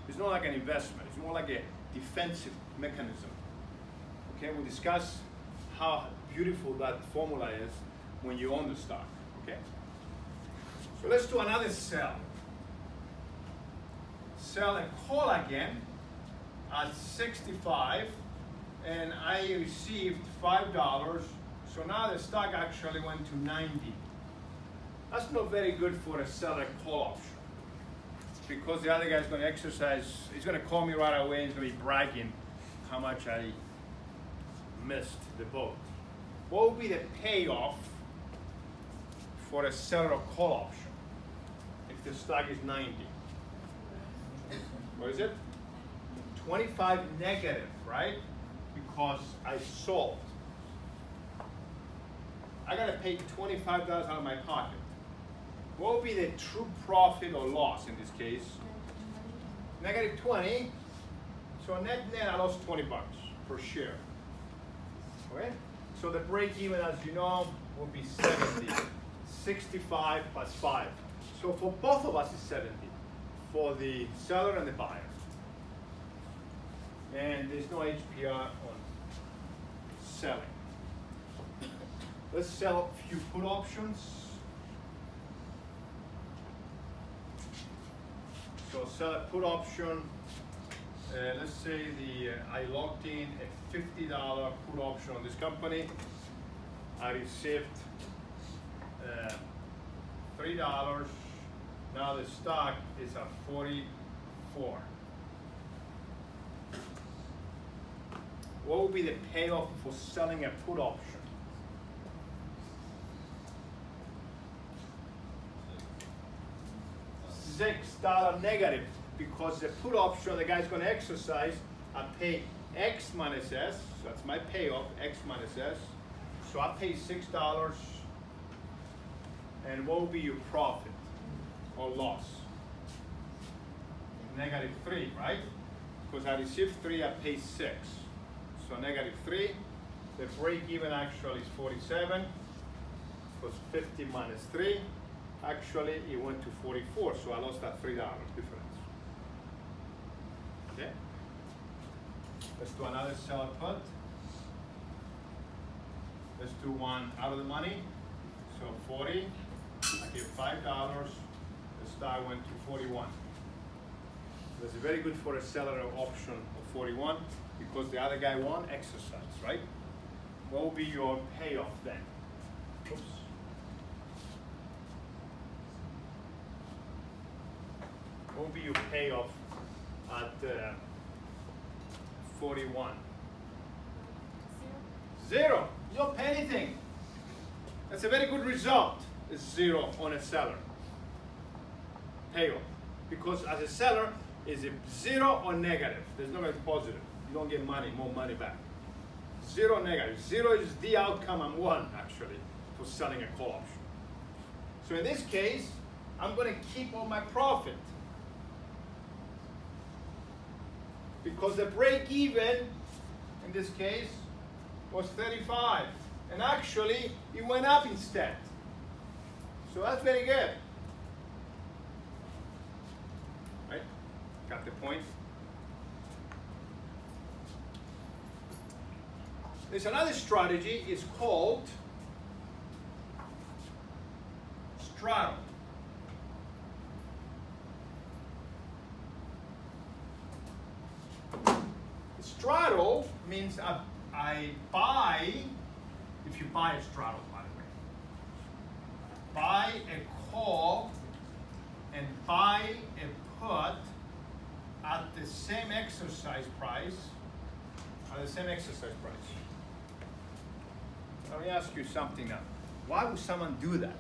It's not like an investment. It's more like a defensive mechanism. Okay, we'll discuss how beautiful that formula is when you own the stock. Okay. So let's do another sell. Sell a call again at 65, and I received $5. So now the stock actually went to 90. That's not very good for a seller call option because the other guy's going to exercise, he's going to call me right away and he's going to be bragging how much I missed the boat. What would be the payoff for a seller call option if the stock is 90? What is it? 25 negative, right? Because I sold. I gotta pay $25 out of my pocket. What would be the true profit or loss in this case? -20. So net I lost 20 bucks per share. Okay? So the break even, as you know, will be 70. 65 plus 5. So for both of us it's 70. For the seller and the buyer. And there's no HPR on selling. Let's sell a few put options. So sell a put option. Let's say I locked in a $50 put option on this company. I received $3. Now the stock is at 44. What would be the payoff for selling a put option? $6 negative, because the put option the guy's going to exercise, I pay X minus S, so that's my payoff, X minus S. So I pay $6, and what will be your profit or loss? -3, right? Because I received 3, I pay 6. So -3, the break even actually is 47, because 50 minus 3. Actually, it went to 44, so I lost that $3 difference. Okay? Let's do another sell put. Let's do one out of the money. So 40, I give $5, the stock went to 41. That's very good for a seller option of 41 because the other guy won exercise, right? What will be your payoff then? Oops. What will be your payoff at 41? Zero. You don't pay anything. That's a very good result. It's zero on a seller. Payoff. Because as a seller, is it zero or negative? There's no positive. You don't get money, more money back. Zero negative. Zero is the outcome on one, actually, for selling a call option. So in this case, I'm going to keep all my profit. Because the break even, in this case, was 35. And actually, it went up instead. So that's very good. Right? Got the point? There's another strategy, it's called Straddle. Straddle means I buy, if you buy a straddle, by the way, buy a call and buy a put at the same exercise price, Let me ask you something now. Why would someone do that?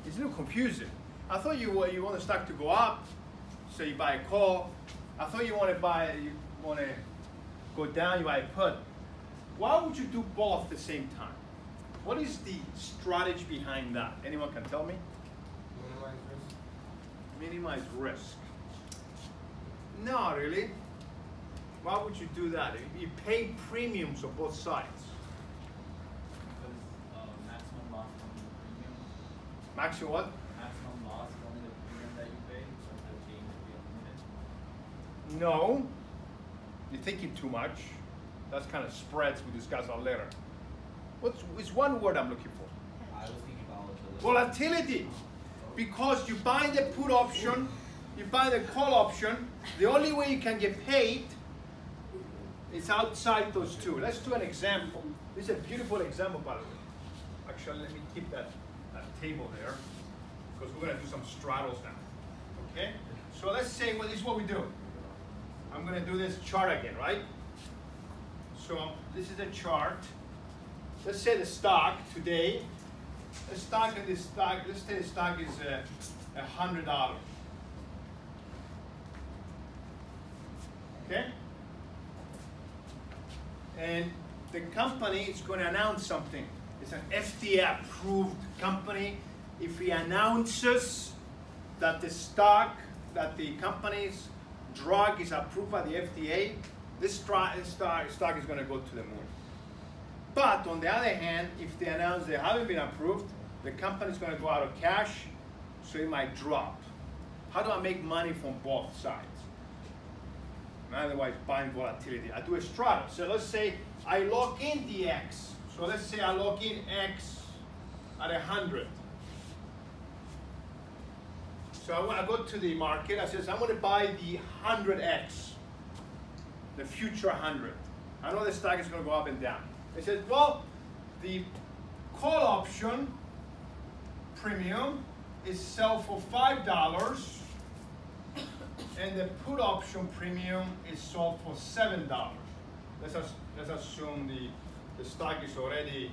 It's a little confusing. I thought you want the stock to go up, so you buy a call. I thought you want to go down, you buy a put. Why would you do both at the same time? What is the strategy behind that? Anyone can tell me? Minimize risk. No, really. Why would you do that? You pay premiums on both sides. Because maximum loss on the premium. Maximum what? Maximum loss is only the premium that you pay, so the gain would be unlimited. No. You're thinking too much. That's kind of spreads we discuss on later. It's one word I'm looking for. I was thinking volatility. Volatility. Because you buy the put option, you buy the call option, the only way you can get paid is outside those two. Let's do an example. This is a beautiful example, by the way. Actually, let me keep that table there, because we're going to do some straddles now. Okay? So let's say, well, this is what we do. I'm going to do this chart again, right? So this is a chart. Let's say the stock today, let's say the stock is $100. Okay? And the company is going to announce something. It's an FDA approved company. If he announces that the stock, that the company's drug is approved by the FDA, this stock is going to go to the moon. But on the other hand, if they announce they haven't been approved, the company's going to go out of cash, so it might drop. How do I make money from both sides? Otherwise, buying volatility. I do a straddle. So let's say I lock in the X. So let's say I lock in X at 100. So I go to the market. I says I'm going to buy the 100X, the future 100. I know the stock is going to go up and down. They said, well, the call option premium is sell for $5, and the put option premium is sold for $7. Let's assume the stock is already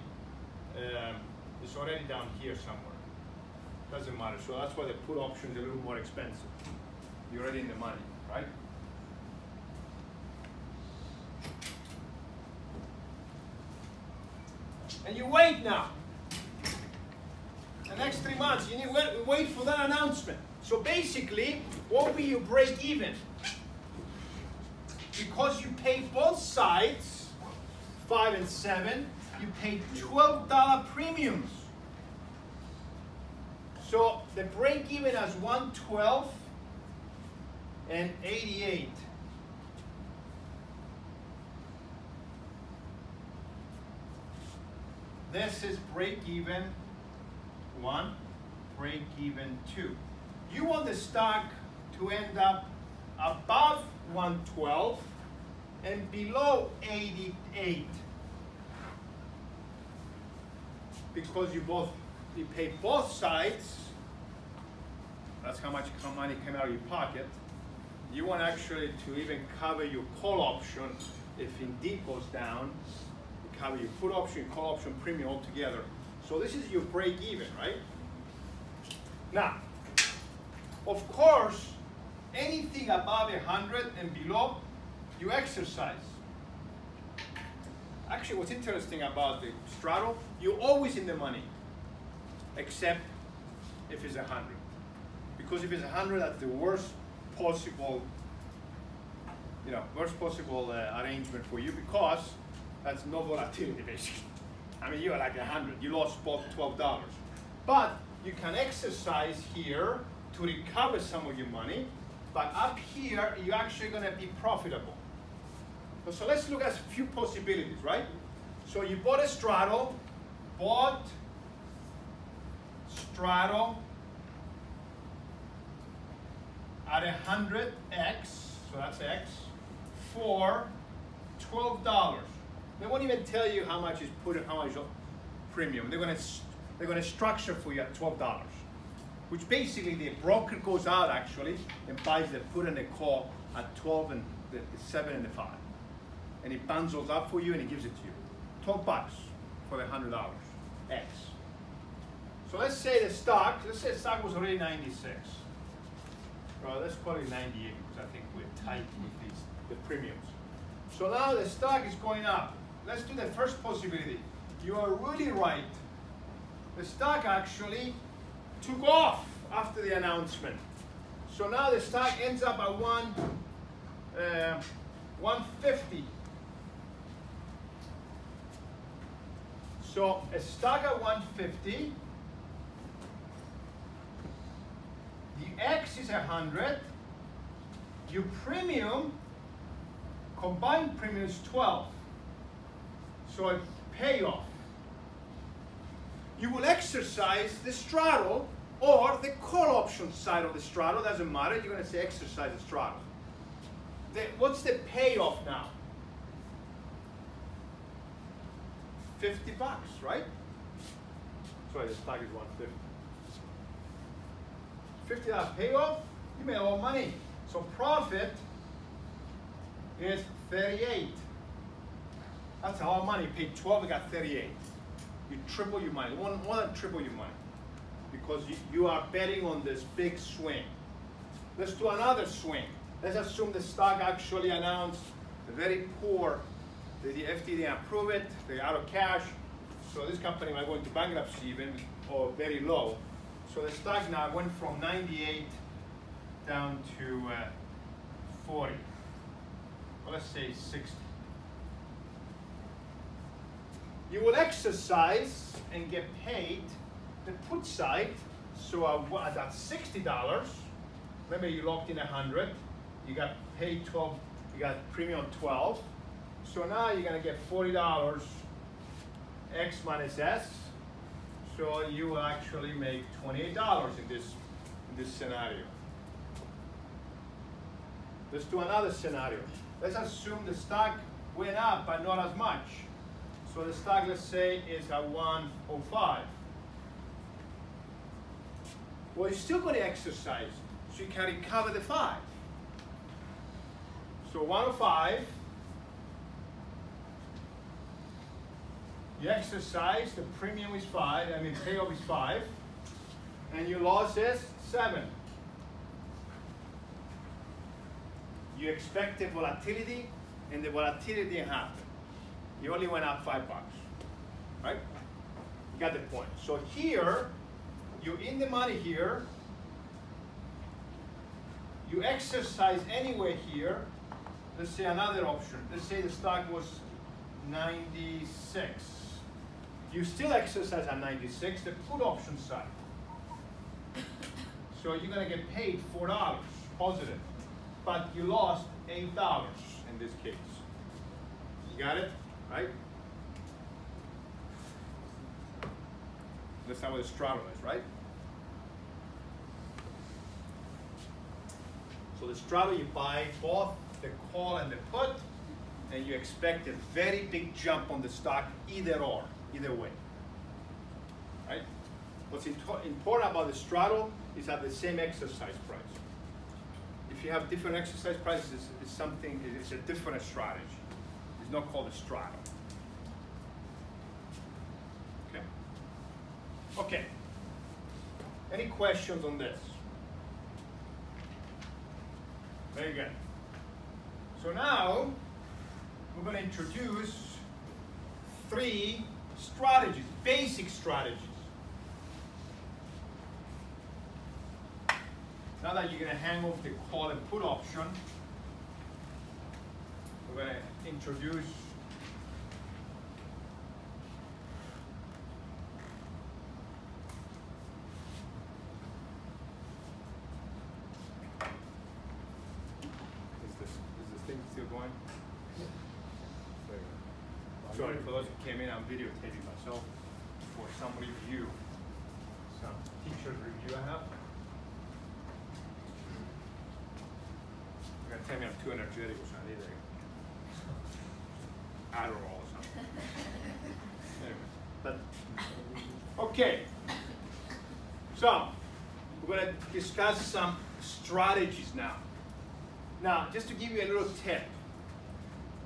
down here somewhere. Doesn't matter. So that's why the put option is a little more expensive. You're already in the money, right? And you wait now. The next 3 months, you need to wait for that announcement. So basically, what will be your break even? Because you pay both sides, 5 and 7, you pay $12 premiums. So the break even is 112 and 88. This is break even 1, break even 2. You want the stock to end up above 112 and below 88, because you pay both sides That's how much money came out of your pocket. You want actually to even cover your call option if indeed goes down. You cover your put option, your call option premium altogether. So this is your break even, right? Now, of course, anything above 100 and below, you exercise. Actually, what's interesting about the straddle, you're always in the money, except if it's 100. Because if it's 100, that's the worst possible, arrangement for you, because that's no volatility basically. I mean, you're like 100. You lost both $12. But you can exercise here to recover some of your money. But up here, you're actually going to be profitable. So let's look at a few possibilities, right? So you bought a straddle, at 100x, so that's x, for $12. They won't even tell you how much is how much premium. They're gonna structure for you at $12, which basically the broker goes out actually and buys the put and the call at 12 and the 7 and the 5, and he bundles up for you and he gives it to you, $12 for the $100 x. So let's say the stock was already 96. Well, let's call it 98 because I think we're tight with the premiums. So now the stock is going up. Let's do the first possibility. You are really right. The stock actually took off after the announcement. So now the stock ends up at 150. So a stock at 150. The X is 100. Your premium, combined premium is 12. So a payoff. You will exercise the straddle or the call option side of the straddle, doesn't matter. You're going to say exercise the straddle. What's the payoff now? $50, right? Sorry, the stock is 150. $50 payoff, you made all money. So profit is 38. That's a lot of money. You paid 12, you got 38. You triple your money, more than triple your money, because you are betting on this big swing. Let's do another swing. Let's assume the stock actually announced very poor, the FD didn't approve it, they're out of cash, so this company might go into bankruptcy even, or very low. So the stock now went from 98 down to 40. Well, let's say 60. You will exercise and get paid the put side. So at $60, remember you locked in 100, you got paid 12, you got premium 12. So now you're gonna get $40 X minus S. So you will actually make $28 in this scenario. Let's do another scenario. Let's assume the stock went up, but not as much. So the stock, let's say, is at 105. Well, you're still going to exercise, so you can recover the 5. So 105. You exercise, the premium is 5, payoff is 5, and your loss is 7. You expected volatility, and the volatility didn't happen. You only went up $5, right? You got the point. So here, you're in the money here. You exercise anyway here. Let's say another option. Let's say the stock was 96. You still exercise at 96, the put option side. So you're going to get paid $4 positive, but you lost $8 in this case. You got it? Right? That's not what the straddle is, right? So the straddle, you buy both the call and the put, and you expect a very big jump on the stock, either way, right? What's important about the straddle is at the same exercise price. If you have different exercise prices, it's a different strategy. It's not called a straddle. Okay? Okay. Any questions on this? Very good. So now, we're going to introduce 3 strategies, basic strategies. Now that you're going to hang off the call and put option, we're going to introduce Is this thing still going? There you go. Sorry for those who came in, I'm videotaping myself for some review. Some teacher's review I have. You're gonna tell me I'm too energetic or something. Adderall or something. Anyway, but okay. So we're gonna discuss some strategies now. Now, just to give you a little tip,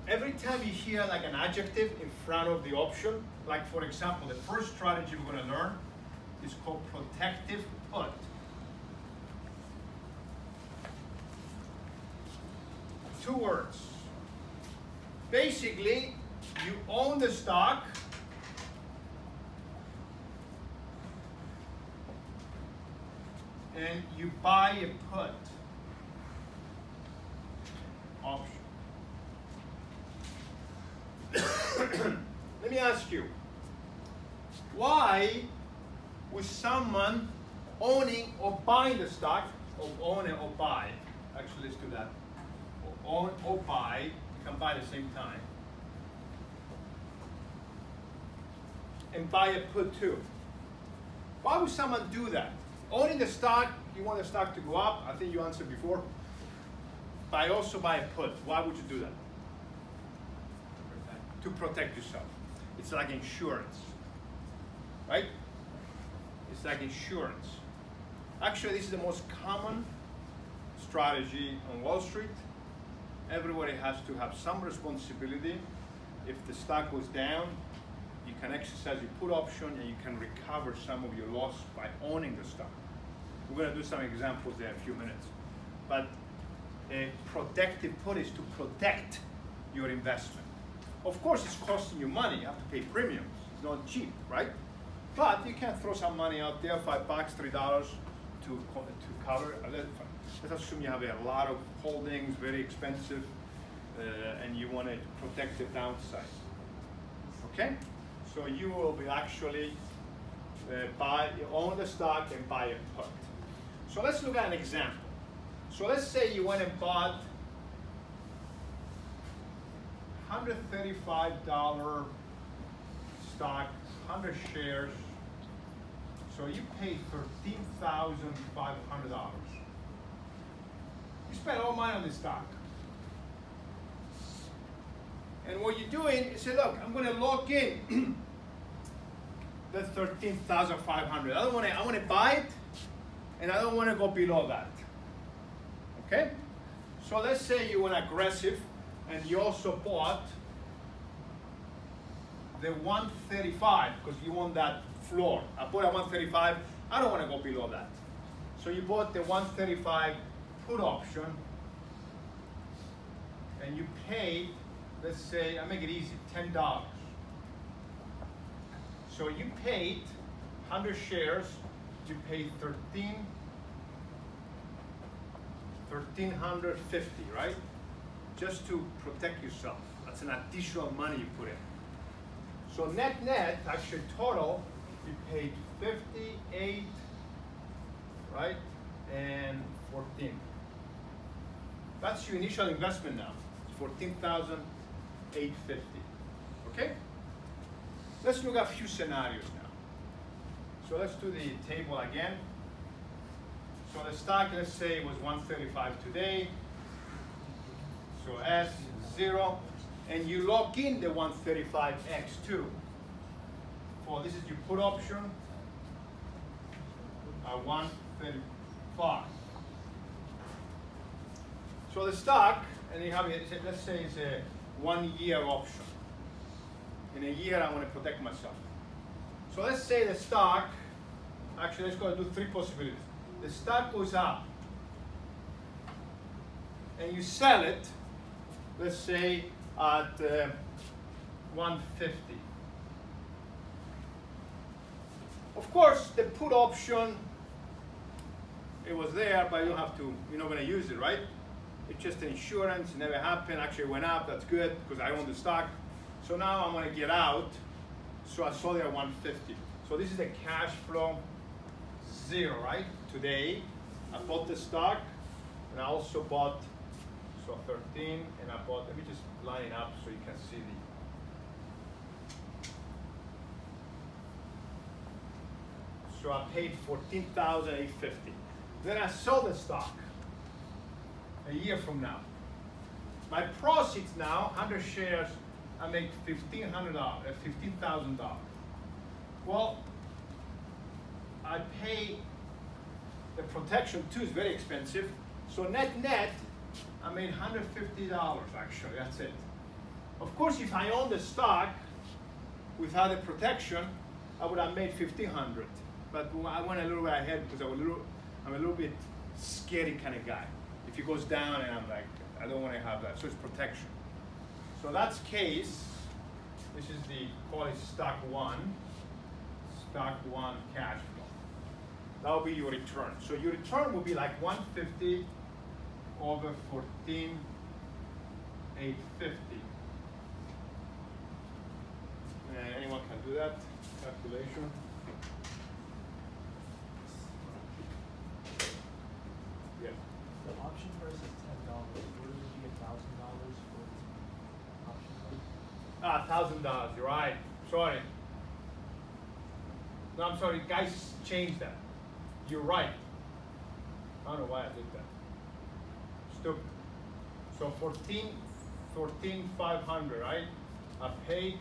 every time you hear like an adjective in front of the option, like for example, the first strategy we're going to learn is called protective put. 2 words. Basically, you own the stock and you buy a put option. Let me ask you, why would someone owning or buying the stock, or own it or buy, actually let's do that, or own or buy, you can buy at the same time, and buy a put too. Why would someone do that? Owning the stock, you want the stock to go up, I think you answered before. But also buy a put. Why would you do that? To protect yourself. It's like insurance, right? It's like insurance. Actually, this is the most common strategy on Wall Street. Everybody has to have some responsibility. If the stock goes down, you can exercise your put option and you can recover some of your loss by owning the stock. We're going to do some examples there in a few minutes. But a protective put is to protect your investment. Of course, it's costing you money. You have to pay premiums. It's not cheap, right? But you can throw some money out there, $5, $3 to cover. Let's assume you have a lot of holdings, very expensive, and you want to protect the downside. Okay? So you will be actually own the stock and buy a put. So let's look at an example. So let's say you went and bought $135 stock, 100 shares. So you paid $13,500. You spent all money on this stock. And what you're doing is say, look, I'm going to lock in the $13,500. I want to buy it, and I don't want to go below that. Okay? So let's say you went aggressive and you also bought the 135 because you want that floor. I bought a 135, I don't want to go below that. So you bought the 135 put option and you paid, let's say, I make it easy, $10. So you paid 100 shares, you paid $1,350, right? Just to protect yourself. That's an additional money you put in. So net, actually total, you paid 58, right? And 14. That's your initial investment now. It's $14,850. Okay? Let's look at a few scenarios now. So let's do the table again. So the stock, let's say, was 135 today. So S, 0. And you lock in the 135X2. For this is your put option. 135. So the stock, and you have it, let's say it's a 1 year option. In a year, I want to protect myself. So let's say the stock, actually let's go and do 3 possibilities. The stock goes up, and you sell it, let's say at 150. Of course, the put option, it was there, but you don't have to, you're not going to use it, right? It's just insurance, it never happened. Actually, it went up, that's good, because I own the stock. So now I'm going to get out, so I sold it at 150. So this is the cash flow 0, right? Today, I bought the stock, and I also bought, so 13, and I bought, let me just line it up so you can see the, so I paid $14,850. Then I sold the stock a year from now. My proceeds now, 100 shares, I make $15,000. Well, I pay the protection too, is very expensive. So net, I made $150 actually, that's it. Of course, if I own the stock without the protection, I would have made $1,500. But I went a little bit ahead because I'm a little bit scary kind of guy. If it goes down and I'm like, I don't want to have that, so it's protection. So that's case, this is the, call it stock one cash flow. That will be your return. So your return will be like 150 over 14,850. Anyone can do that calculation? Yes. The option price is $10. Would it be $1,000 for option price? $1,000, you're right. Sorry. No, I'm sorry, guys changed that. You're right. I don't know why I did that. Stupid. So 14,500, right? I paid.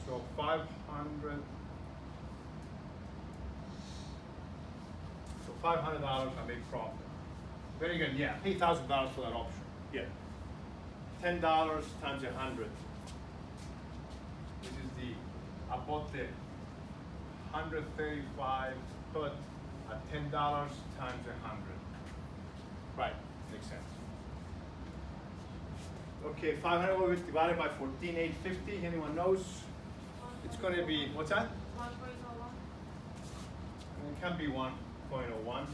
So 500. So $500 I make profit. Very good. Yeah, pay $1,000 for that option. Yeah. $10 times 100. This is the, I bought the 135 put at $10 times 100. Right, makes sense. Okay, 500 divided by 14,850. Anyone knows? It's going to be, what's that? 1.01. It can be 1.01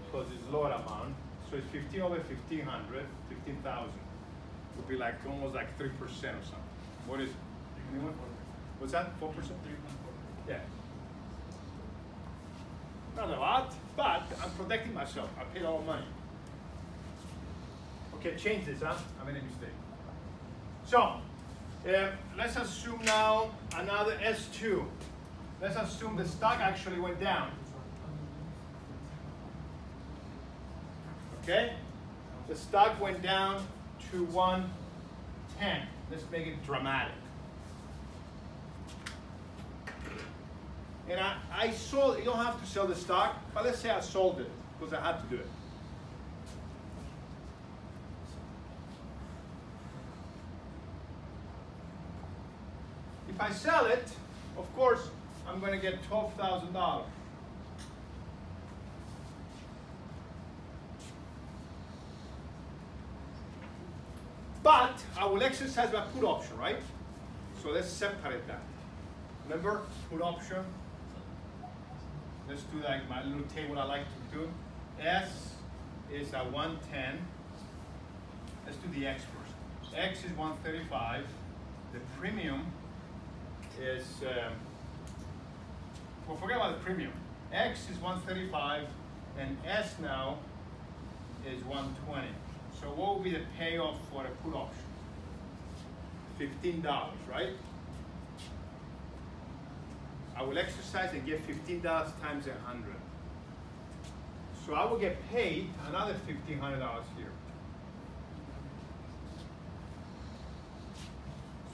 because it's lower amount. So it's 15 over 1,500, 15,000. Would be like almost like 3% or something. What is it? Anyone? What's that? 4%? 3.4. Yeah. Not a lot, but I'm protecting myself. I paid all the money. Okay, change this, huh? I made a mistake. So, let's assume now another S2. Let's assume the stock actually went down. Okay? The stock went down to 110. Let's make it dramatic. And I sold, you don't have to sell the stock, but let's say I sold it because I had to do it. If I sell it, of course, I'm going to get $12,000. But I will exercise my put option, right? So let's separate that. Remember, put option. Let's do like my little table I like to do. S is at 110. Let's do the X first. X is 135. The premium is, well, forget about the premium. X is 135, and S now is 120. So what will be the payoff for a put option? $15, right? I will exercise and get $15 times 100. So I will get paid another $1,500 here.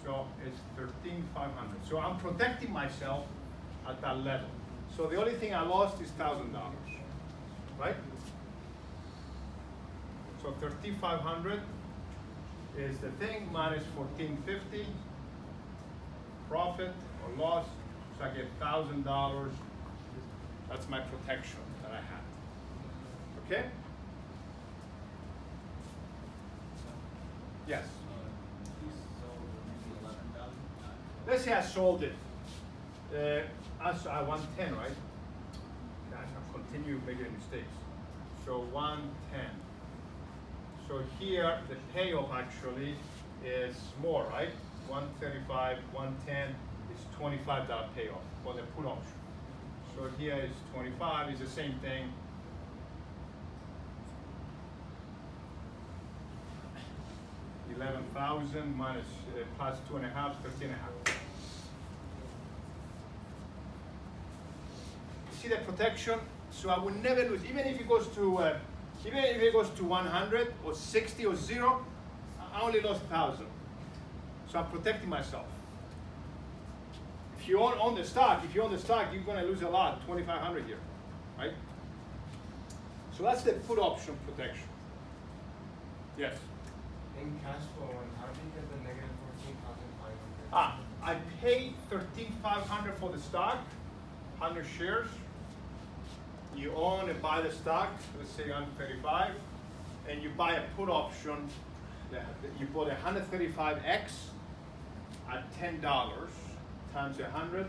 So it's $13,500. So I'm protecting myself at that level. So the only thing I lost is $1,000, right? So 3,500 is the thing minus 1,450 profit or loss. So I get $1,000. That's my protection that I had. Okay? Yes. He sold maybe 11,000. Let's say I sold it. As I 110, right? Gosh, I'll continue making mistakes. So 110. So here the payoff actually is more, right? 135, 110 is $25 payoff for the put option. So here is 25, is the same thing. $11,000 minus plus 2.5, 13.5. See the protection? So I will never lose, even if it goes to 100 or 60 or 0, I only lost 1,000. So I'm protecting myself. If you own the stock, you're going to lose a lot, 2,500 here, right? So that's the put option protection. Yes. In cash flow, how do you get the negative 14,500? I paid 13,500 for the stock, 100 shares. You own and buy the stock, let's say on 35, and you buy a put option. You bought 135x at $10 times 100,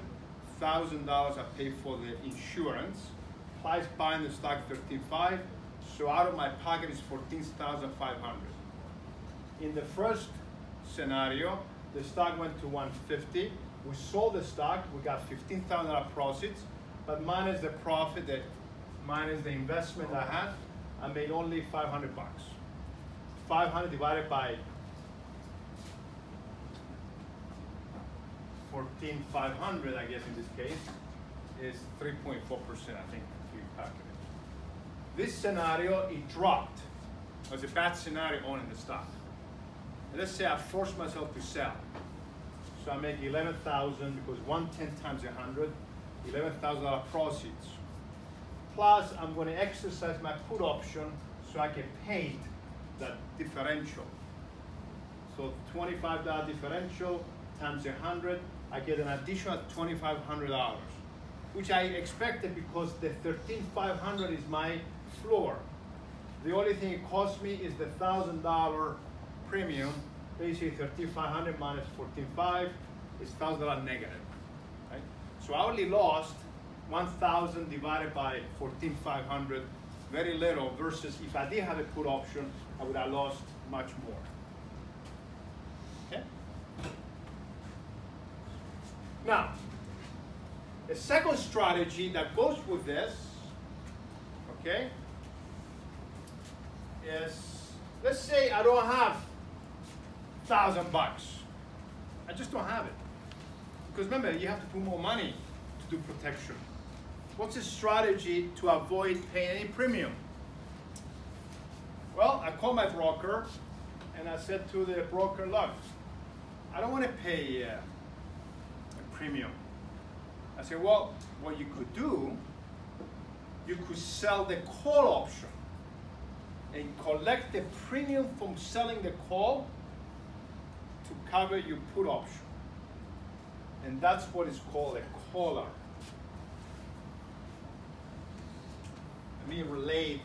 $1,000 I pay for the insurance, plus buying the stock 13,500. So out of my pocket is 14,500. In the first scenario, the stock went to 150. We sold the stock, we got $15,000 proceeds, but minus the profit, minus the investment I had, I made only 500 bucks. 500 divided by 14,500, I guess in this case, is 3.4%, I think, if you calculate. This scenario, it dropped. It was a bad scenario owning the stock. And let's say I forced myself to sell. So I make 11,000 because 110 times 100, $11,000 proceeds. Plus, I'm going to exercise my put option so I get paid that differential. So $25 differential times 100, I get an additional $2,500, which I expected because the 13,500 is my floor. The only thing it cost me is the $1,000 premium. Basically, 13,500 minus 14,500 is $1,000 negative. Right? So I only lost 1,000 divided by 14,500, very little, versus if I did have a put option, I would have lost much more. Okay? Now, the second strategy that goes with this, okay, is, let's say I don't have 1,000 bucks. I just don't have it. Because remember, you have to put more money to do protection. What's a strategy to avoid paying any premium? Well, I called my broker and I said to the broker, look, I don't want to pay a premium. I said, well, what you could do, you could sell the call option and collect the premium from selling the call to cover your put option. And that's what is called a caller. Let me relay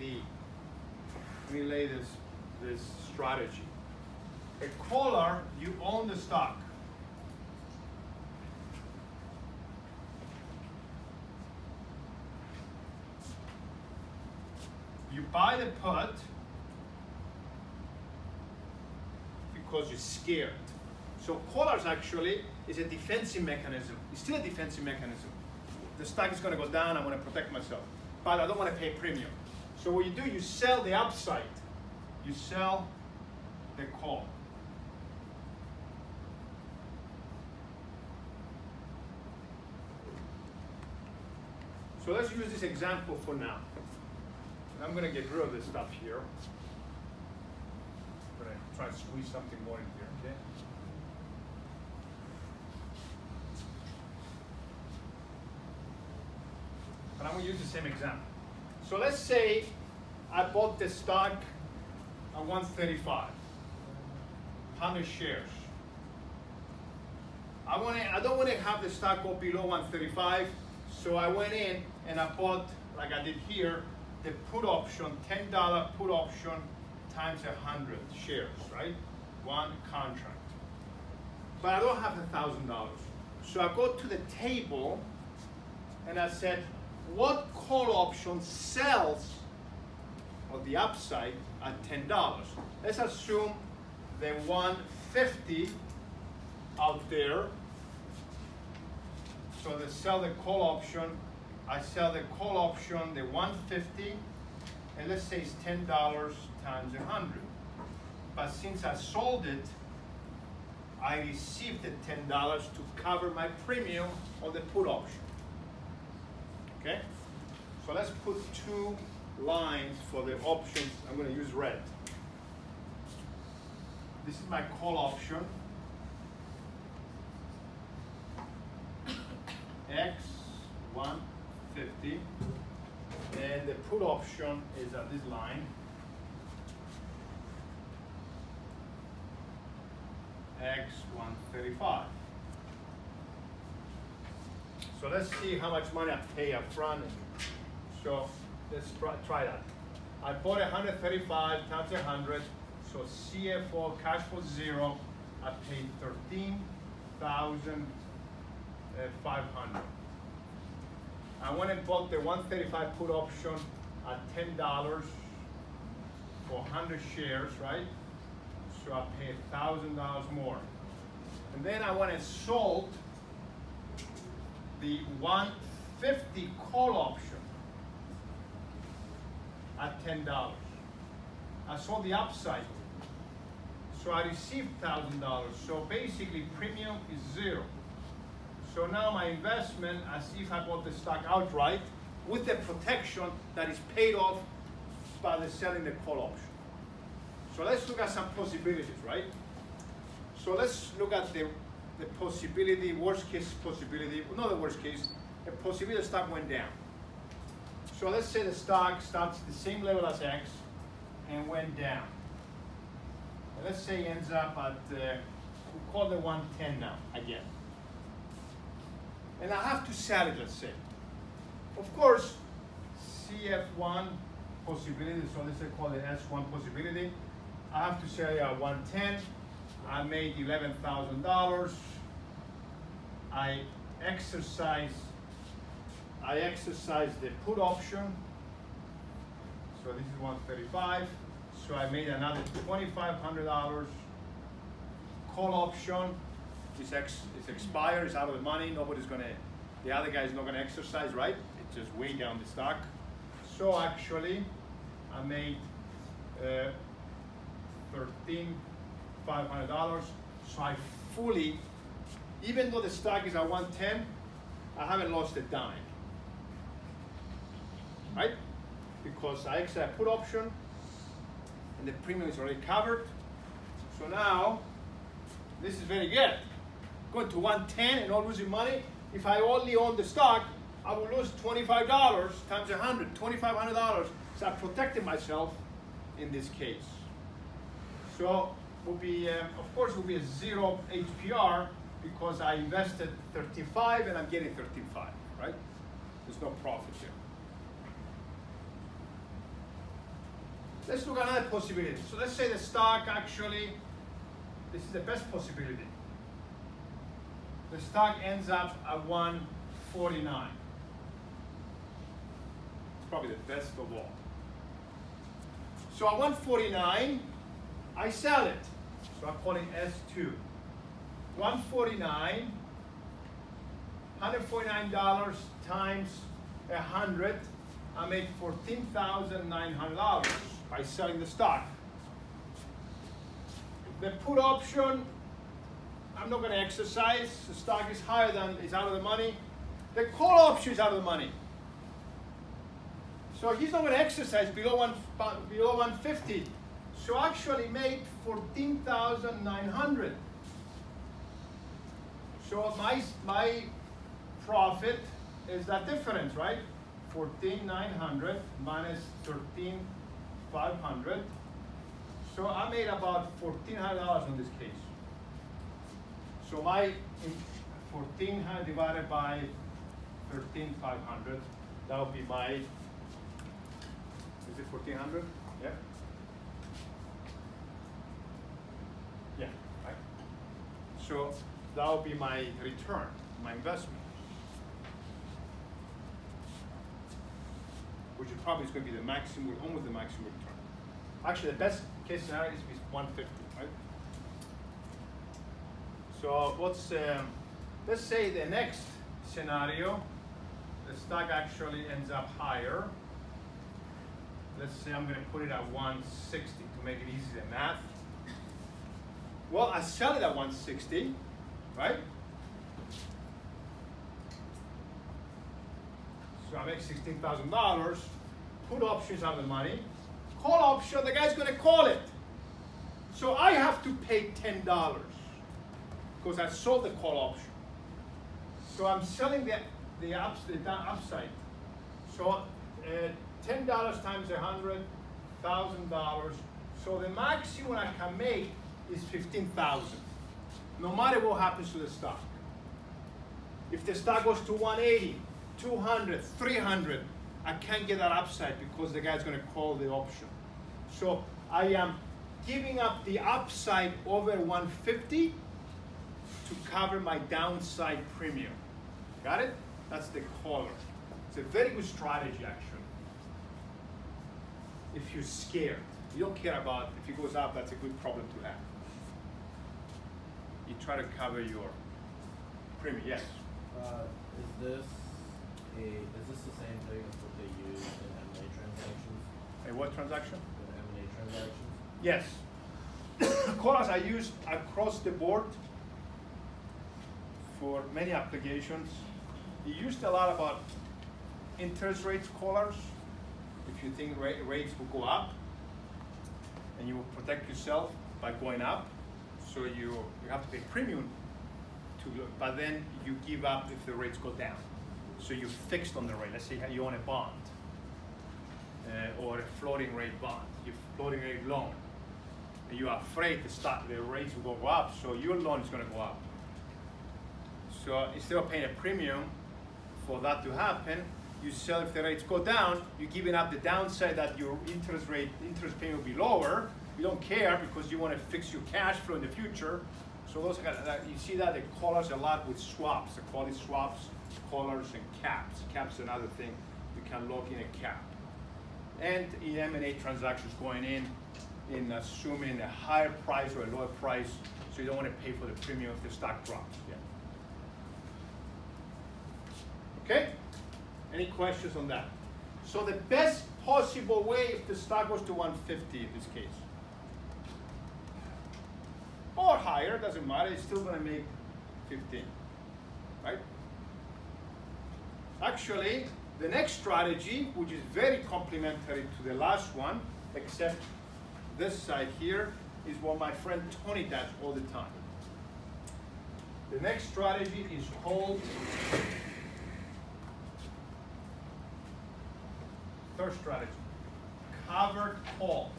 this strategy. A caller, you own the stock. You buy the put because you're scared. So callers actually is a defensive mechanism. It's still a defensive mechanism. The stock is going to go down, I'm going to protect myself. But I don't want to pay premium. So what you do, you sell the upside. You sell the call. So let's use this example for now. I'm going to get rid of this stuff here. I'm going to try to squeeze something more in here, okay? going to use the same example. So let's say I bought the stock at 135, 100 shares. I don't want to have the stock go below 135, so I went in and I bought, like I did here, the put option, $10 put option times 100 shares, right? One contract. But I don't have $1,000. So I go to the table and I said, what call option sells on the upside at $10? Let's assume the 150 out there. So they sell the call option. I sell the call option, the 150, and let's say it's $10 times 100. But since I sold it, I received the $10 to cover my premium on the put option. Okay? So let's put two lines for the options. I'm going to use red. This is my call option. X 150. And the put option is at this line. X 135. So let's see how much money I pay up front. So let's try that. I bought 135 times 100, so CFO cash flow 0. I paid $13,500. I went and bought the 135 put option at $10 for 100 shares, right? So I paid $1,000 more. And then I went and sold the 150 call option at $10. I sold the upside. So I received $1,000. So basically premium is 0. So now my investment, as if I bought the stock outright, with the protection that is paid off by the selling the call option. So let's look at some possibilities, right? So let's look at the possibility, worst case possibility, not the worst case, the possibility the stock went down. So let's say the stock starts at the same level as X and went down. And let's say it ends up at, we'll call it 110 now, again. And I have to sell it, let's say. Of course, CF1 possibility, so let's say call it S1 possibility. I have to sell it at 110. I made $11,000. I exercise the put option. So this is 135. So I made another $2,500. Call option. It's expired, it's out of the money, the other guy is not gonna exercise, right? It's just way down the stock. So actually, I made $13,500. So I fully, even though the stock is at 110, I haven't lost a dime, right? Because I exercised put option, and the premium is already covered. So now, this is very good. Going to 110 and not losing money. If I only own the stock, I will lose $25 times 100, $2,500. So I protected myself in this case. So will be, of course, will be a 0 HPR because I invested 35 and I'm getting 13.5, right? There's no profit here. Let's look at another possibility. So let's say the stock actually, this is the best possibility. The stock ends up at 149. It's probably the best of all. So at 149, I sell it. So I call it S2. 149, $149 times 100, I make $14,900 by selling the stock. The put option, I'm not going to exercise. The stock is higher than, is out of the money. The call option is out of the money. So he's not going to exercise below 150. So I actually made $14,900. So my profit is that difference, right? 14,900 minus 13,500. So I made about $1,400 on this case. So my 1,400 divided by 13,500, that would be my, is it 1,400? Yeah. Yeah, right. So that would be my return, my investment, which is probably going to be the maximum, almost the maximum return. Actually, the best case scenario is 150, right? So let's say the next scenario, the stock actually ends up higher. Let's say I'm going to put it at 160 to make it easy to math. Well, I sell it at 160, right? So I make $16,000. Put options on the money. Call option, the guy's going to call it. So I have to pay $10 because I sold the call option. So I'm selling the upside. So $10 times 100, $1,000. So the maximum I can make is 15,000, no matter what happens to the stock. If the stock goes to 180, 200, 300, I can't get that upside because the guy's going to call the option. So I am giving up the upside over 150 to cover my downside premium. Got it? That's the caller. It's a very good strategy, actually. If you're scared, you don't care about if it goes up, that's a good problem to have. You try to cover your premium. Yes? Is this the same thing as what they use in M&A transactions? A what transaction? In M&A transactions? Yes. Collars are used across the board for many applications. You used a lot about interest rates collars. If you think rates will go up, and you will protect yourself by going up, so you have to pay premium but then you give up if the rates go down. So you're fixed on the rate. Let's say you own a bond or a floating rate bond, your floating rate loan. And you are afraid the rates will go up, so your loan is going to go up. So instead of paying a premium for that to happen, you sell if the rates go down, you're giving up the downside that your interest payment will be lower. You don't care because you want to fix your cash flow in the future. So those you see that they call us a lot with swaps. They call it swaps, collars, and caps. Caps are another thing. You can lock in a cap. And in M&A transactions going in assuming a higher price or a lower price, so you don't want to pay for the premium if the stock drops. Yeah. Okay? Any questions on that? So the best possible way if the stock goes to 150 in this case, or higher, doesn't matter, it's still going to make 15, right? Actually, the next strategy, which is very complementary to the last one, except this side here, is what my friend Tony does all the time. The next strategy is called third strategy, covered call.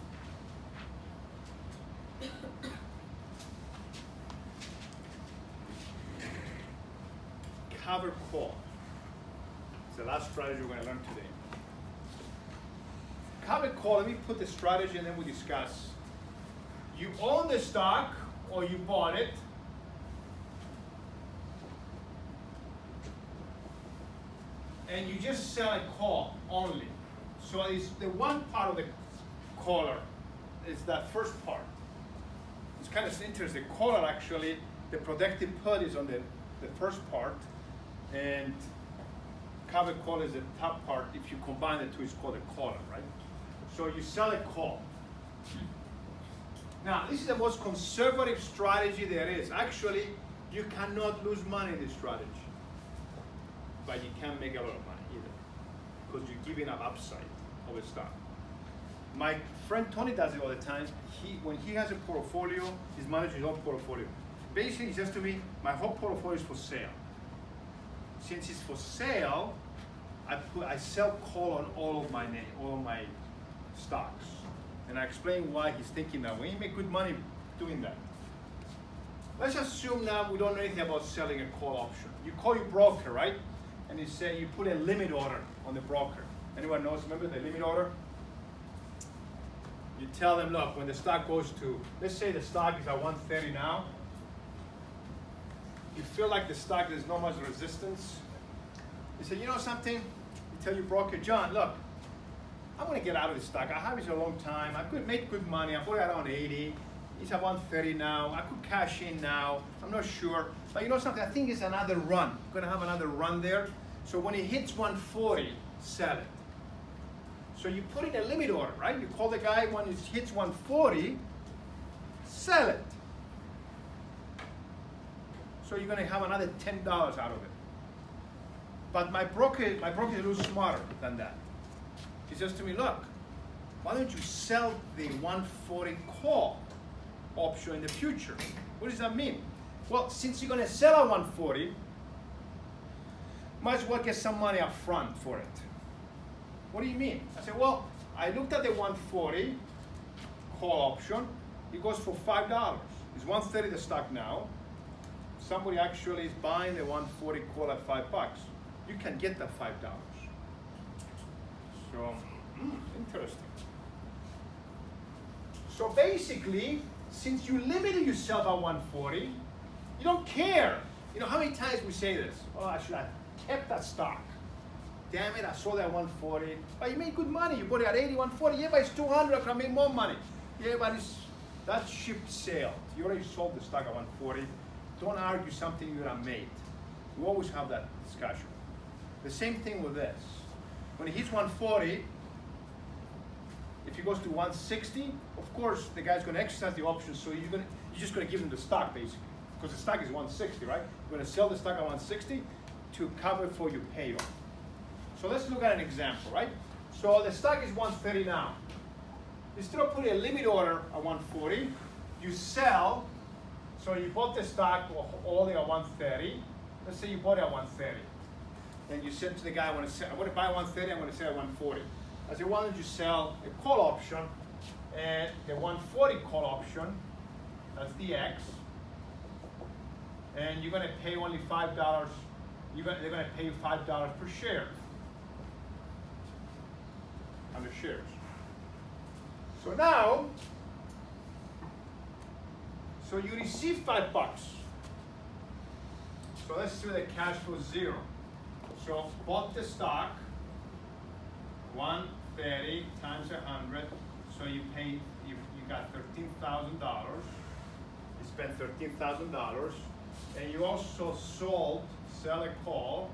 Covered call. It's the last strategy we're going to learn today. Covered call, let me put the strategy and then we discuss. You own the stock or you bought it. And you just sell a call only. So it's the one part of the caller is that first part. It's kind of interesting. The caller actually, the protective put is on the first part, and covered call is the top part. If you combine the two, it's called a caller, right? So you sell a call. Now, this is the most conservative strategy there is. Actually, you cannot lose money in this strategy, but you can't make a lot of money either, because you're giving up upside of a stock. My friend Tony does it all the time. When he has a portfolio, he's managing his own portfolio. Basically, he says to me, my whole portfolio is for sale. Since it's for sale, I sell call on all of my stocks, and I explain why he's thinking that way. He make good money doing that. Let's assume now we don't know anything about selling a call option. You call your broker, right? And you say you put a limit order on the broker. Anyone knows? Remember the limit order? You tell them, look, when the stock goes to, let's say the stock is at 130 now. You feel like the stock, there's not much resistance. You say, you know something? You tell your broker, John, look, I'm going to get out of this stock. I have it for a long time. I could make good money. I bought it around 80. It's at 130 now. I could cash in now. I'm not sure. But you know something? I think it's another run. I'm going to have another run there. So when it hits 140, sell it. So you put in a limit order, right? You call the guy when it hits 140, sell it. So you're going to have another $10 out of it. But my broker is a little smarter than that. He says to me, look, why don't you sell the 140 call option in the future? What does that mean? Well, since you're going to sell at 140, might as well get some money up front for it. What do you mean? I said, well, I looked at the 140 call option. It goes for $5. It's 130 the stock now. Somebody actually is buying the 140 call at $5. You can get that $5. So, interesting. So basically, since you limited yourself at 140, you don't care. You know how many times we say this? Oh, I should have kept that stock. Damn it, I sold it at 140. But you made good money. You bought it at 80, 140. Yeah, but it's 200. I can make more money. Yeah, but that ship sailed. You already sold the stock at 140. Don't argue something you have made. We always have that discussion. The same thing with this. When it hits 140, if it goes to 160, of course the guy's going to exercise the option. So you're just going to give him the stock basically, because the stock is 160, right? You're going to sell the stock at 160 to cover for your payoff. So let's look at an example, right? So the stock is 130 now. Instead of putting a limit order at 140, you sell. So you bought the stock only at 130. Let's say you bought it at 130. Then you said to the guy, I want to buy 130, I'm going to sell at 140. I said, why don't you sell a call option, and the 140 call option, that's the X, and you're going to pay only $5. They're going to pay you $5 per share on the shares. So now, so you receive $5. So let's do the cash flow 0. So bought the stock, 130 times 100. So you got $13,000. You spent $13,000, and you also sell a call,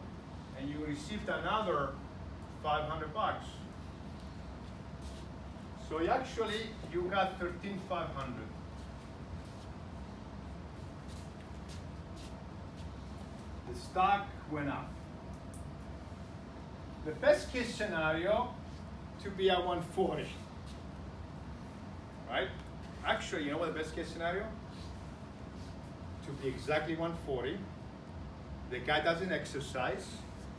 and you received another $500. So you got $13,500. The stock went up. The best case scenario to be at 140, right? Actually, you know what the best case scenario? To be exactly 140. The guy doesn't exercise.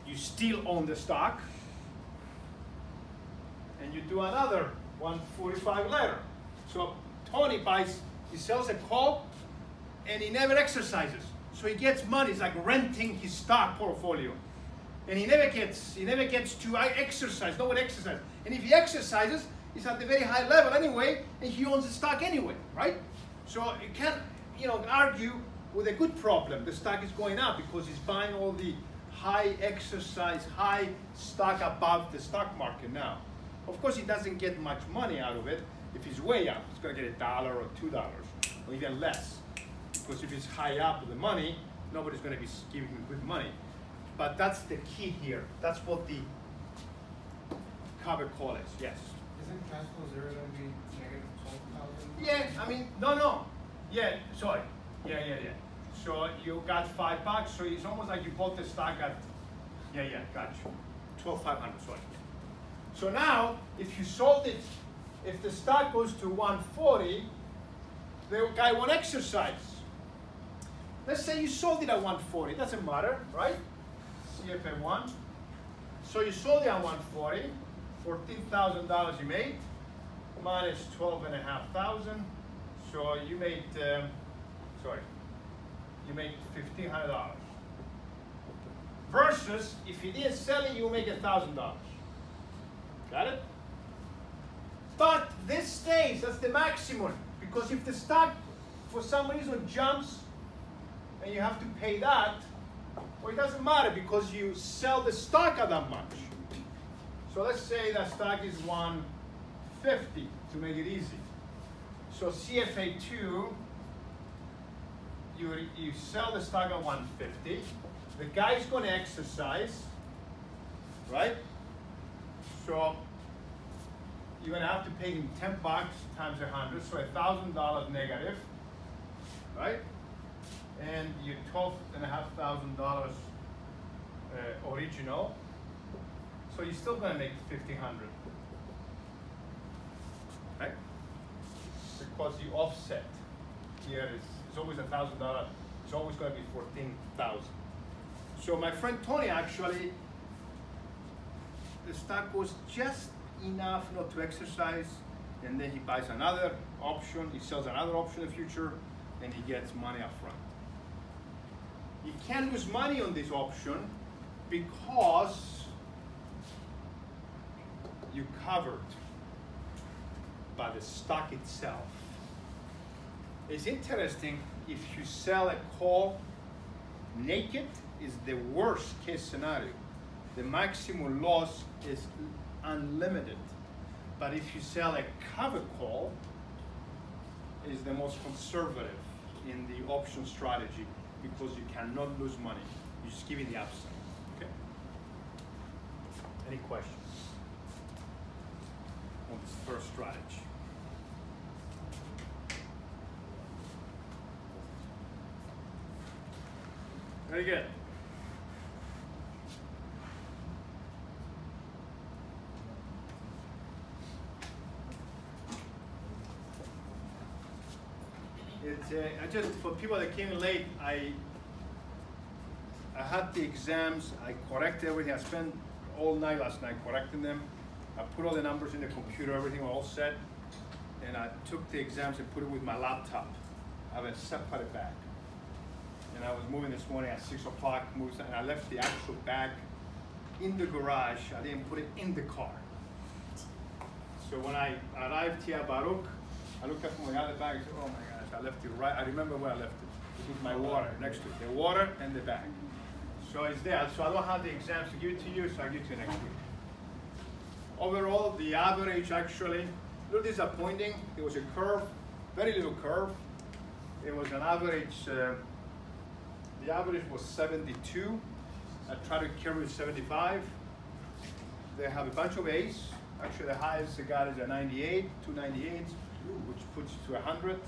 You still own the stock. And you do another 145 later. So Tony he sells a call, and he never exercises. So he gets money. It's like renting his stock portfolio. And he never gets to exercise. No one exercises. And if he exercises, he's at the very high level anyway, and he owns the stock anyway, right? So you can't, argue with a good problem. The stock is going up because he's buying all the high exercise, high stock above the stock market now. Of course, he doesn't get much money out of it. If he's way up, he's going to get $1 or $2 or even less. Because if he's high up with the money, nobody's going to be giving him good money. But that's the key here. That's what the cover call is. Yes? Isn't cash flow 0 going to be negative 12,000? Yeah, I mean, no. Yeah, sorry. Yeah. So you got $5, so it's almost like you bought the stock at, got you. 12,500, sorry. So now, if you sold it, if the stock goes to 140, the guy won't exercise. Let's say you sold it at 140, doesn't matter, right? CFM1. So you sold it at 140, $14,000 you made, minus 12,500. So you made, you made $1,500. Versus, if you didn't sell it, you make $1,000. Got it? But this stays, that's the maximum. Because if the stock, for some reason, jumps, and you have to pay that, well, it doesn't matter because you sell the stock at that much. So let's say that stock is 150 to make it easy. So CFA2, you sell the stock at 150. The guy's going to exercise, right? So you're going to have to pay him 10 bucks times 100, so $1,000 negative, right? And your $12,500 original. So you're still going to make $1,500, right? Because you offset here it's always $1,000. It's always going to be 14,000. So my friend Tony actually, the stock was just enough not to exercise, and then he buys another option. He sells another option in the future, and he gets money up front. You can't lose money on this option because you covered by the stock itself. It's interesting, if you sell a call naked, is the worst case scenario. The maximum loss is unlimited. But if you sell a covered call, is the most conservative in the option strategy because you cannot lose money. You're just giving the upside. Okay? Any questions on this first strategy? Very good. I just, for people that came in late, I had the exams, I corrected everything. I spent all night last night correcting them. I put all the numbers in the computer, everything was all set. And I took the exams and put it with my laptop. I have a separate bag. And I was moving this morning at 6 o'clock, and I left the actual bag in the garage. I didn't put it in the car. So when I arrived here at Baruch, I looked up my other bag and said, oh my gosh, I left it right. I remember where I left it. With my water next to it. The water and the bag. So it's there. So I don't have the exams to give it to you, so I'll give it to you next week. Overall, the average actually, a little disappointing. There was a curve, very little curve. It was an average, the average was 72. I tried to carry with 75. They have a bunch of A's. Actually, the highest they got is a 98, 298s, which puts you to 100.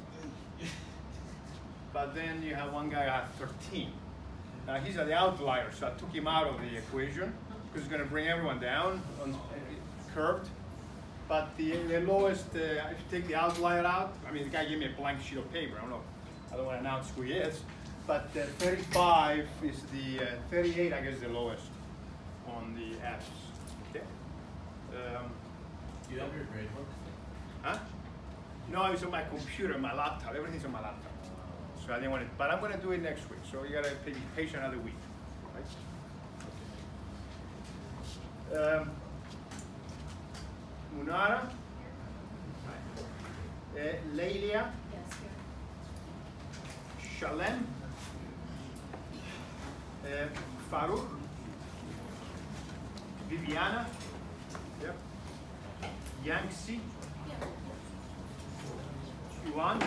But then you have one guy who had 13. Now he's the outlier, so I took him out of the equation because it's going to bring everyone down, curved. But the lowest, if you take the outlier out, I mean, the guy gave me a blank sheet of paper. I don't want to announce who he is. But 35 is the, 38 I guess is the lowest on the F's. Okay. Do you have your grade book? Huh? No, it's on my computer, my laptop. Everything's on my laptop. So I didn't want to, but I'm going to do it next week. So you got to be patient another week. Right? Munara, Leilia, Yes, here. Shalem, Farouk, Viviana, yep. Yangtze, Juan,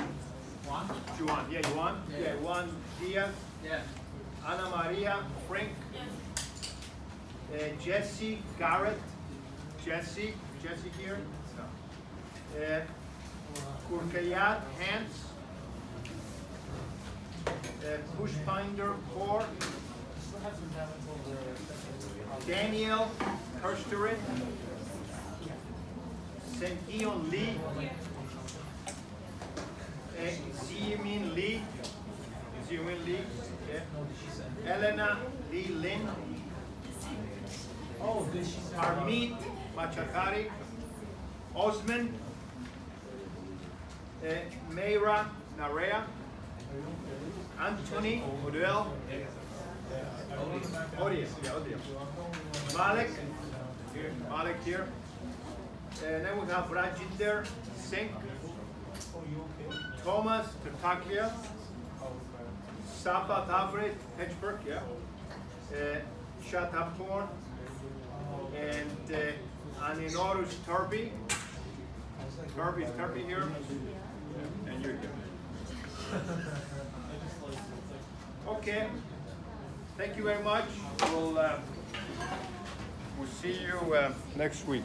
Juan, yeah, Juan, yeah, Juan Diaz, Yeah. Ana Maria, Frank, Jesse, Garrett, Jesse here, no. Kurkayat, Hans, Pushpinder, Kor, Daniel, Kirsterin, Senkion Lee, Zimin Lee, yeah. Elena Lee Lin, Harmeet Machakari, Osman, Meira Narea, Anthony Odell, Odia, Malik here, and then we have Rajinder Singh, Thomas Tataklia, Safa Tavred, Hedgeberg, Shatapur, and Aninорus Turbi. Turbi here, and you're here. Okay, thank you very much. We'll see you next week.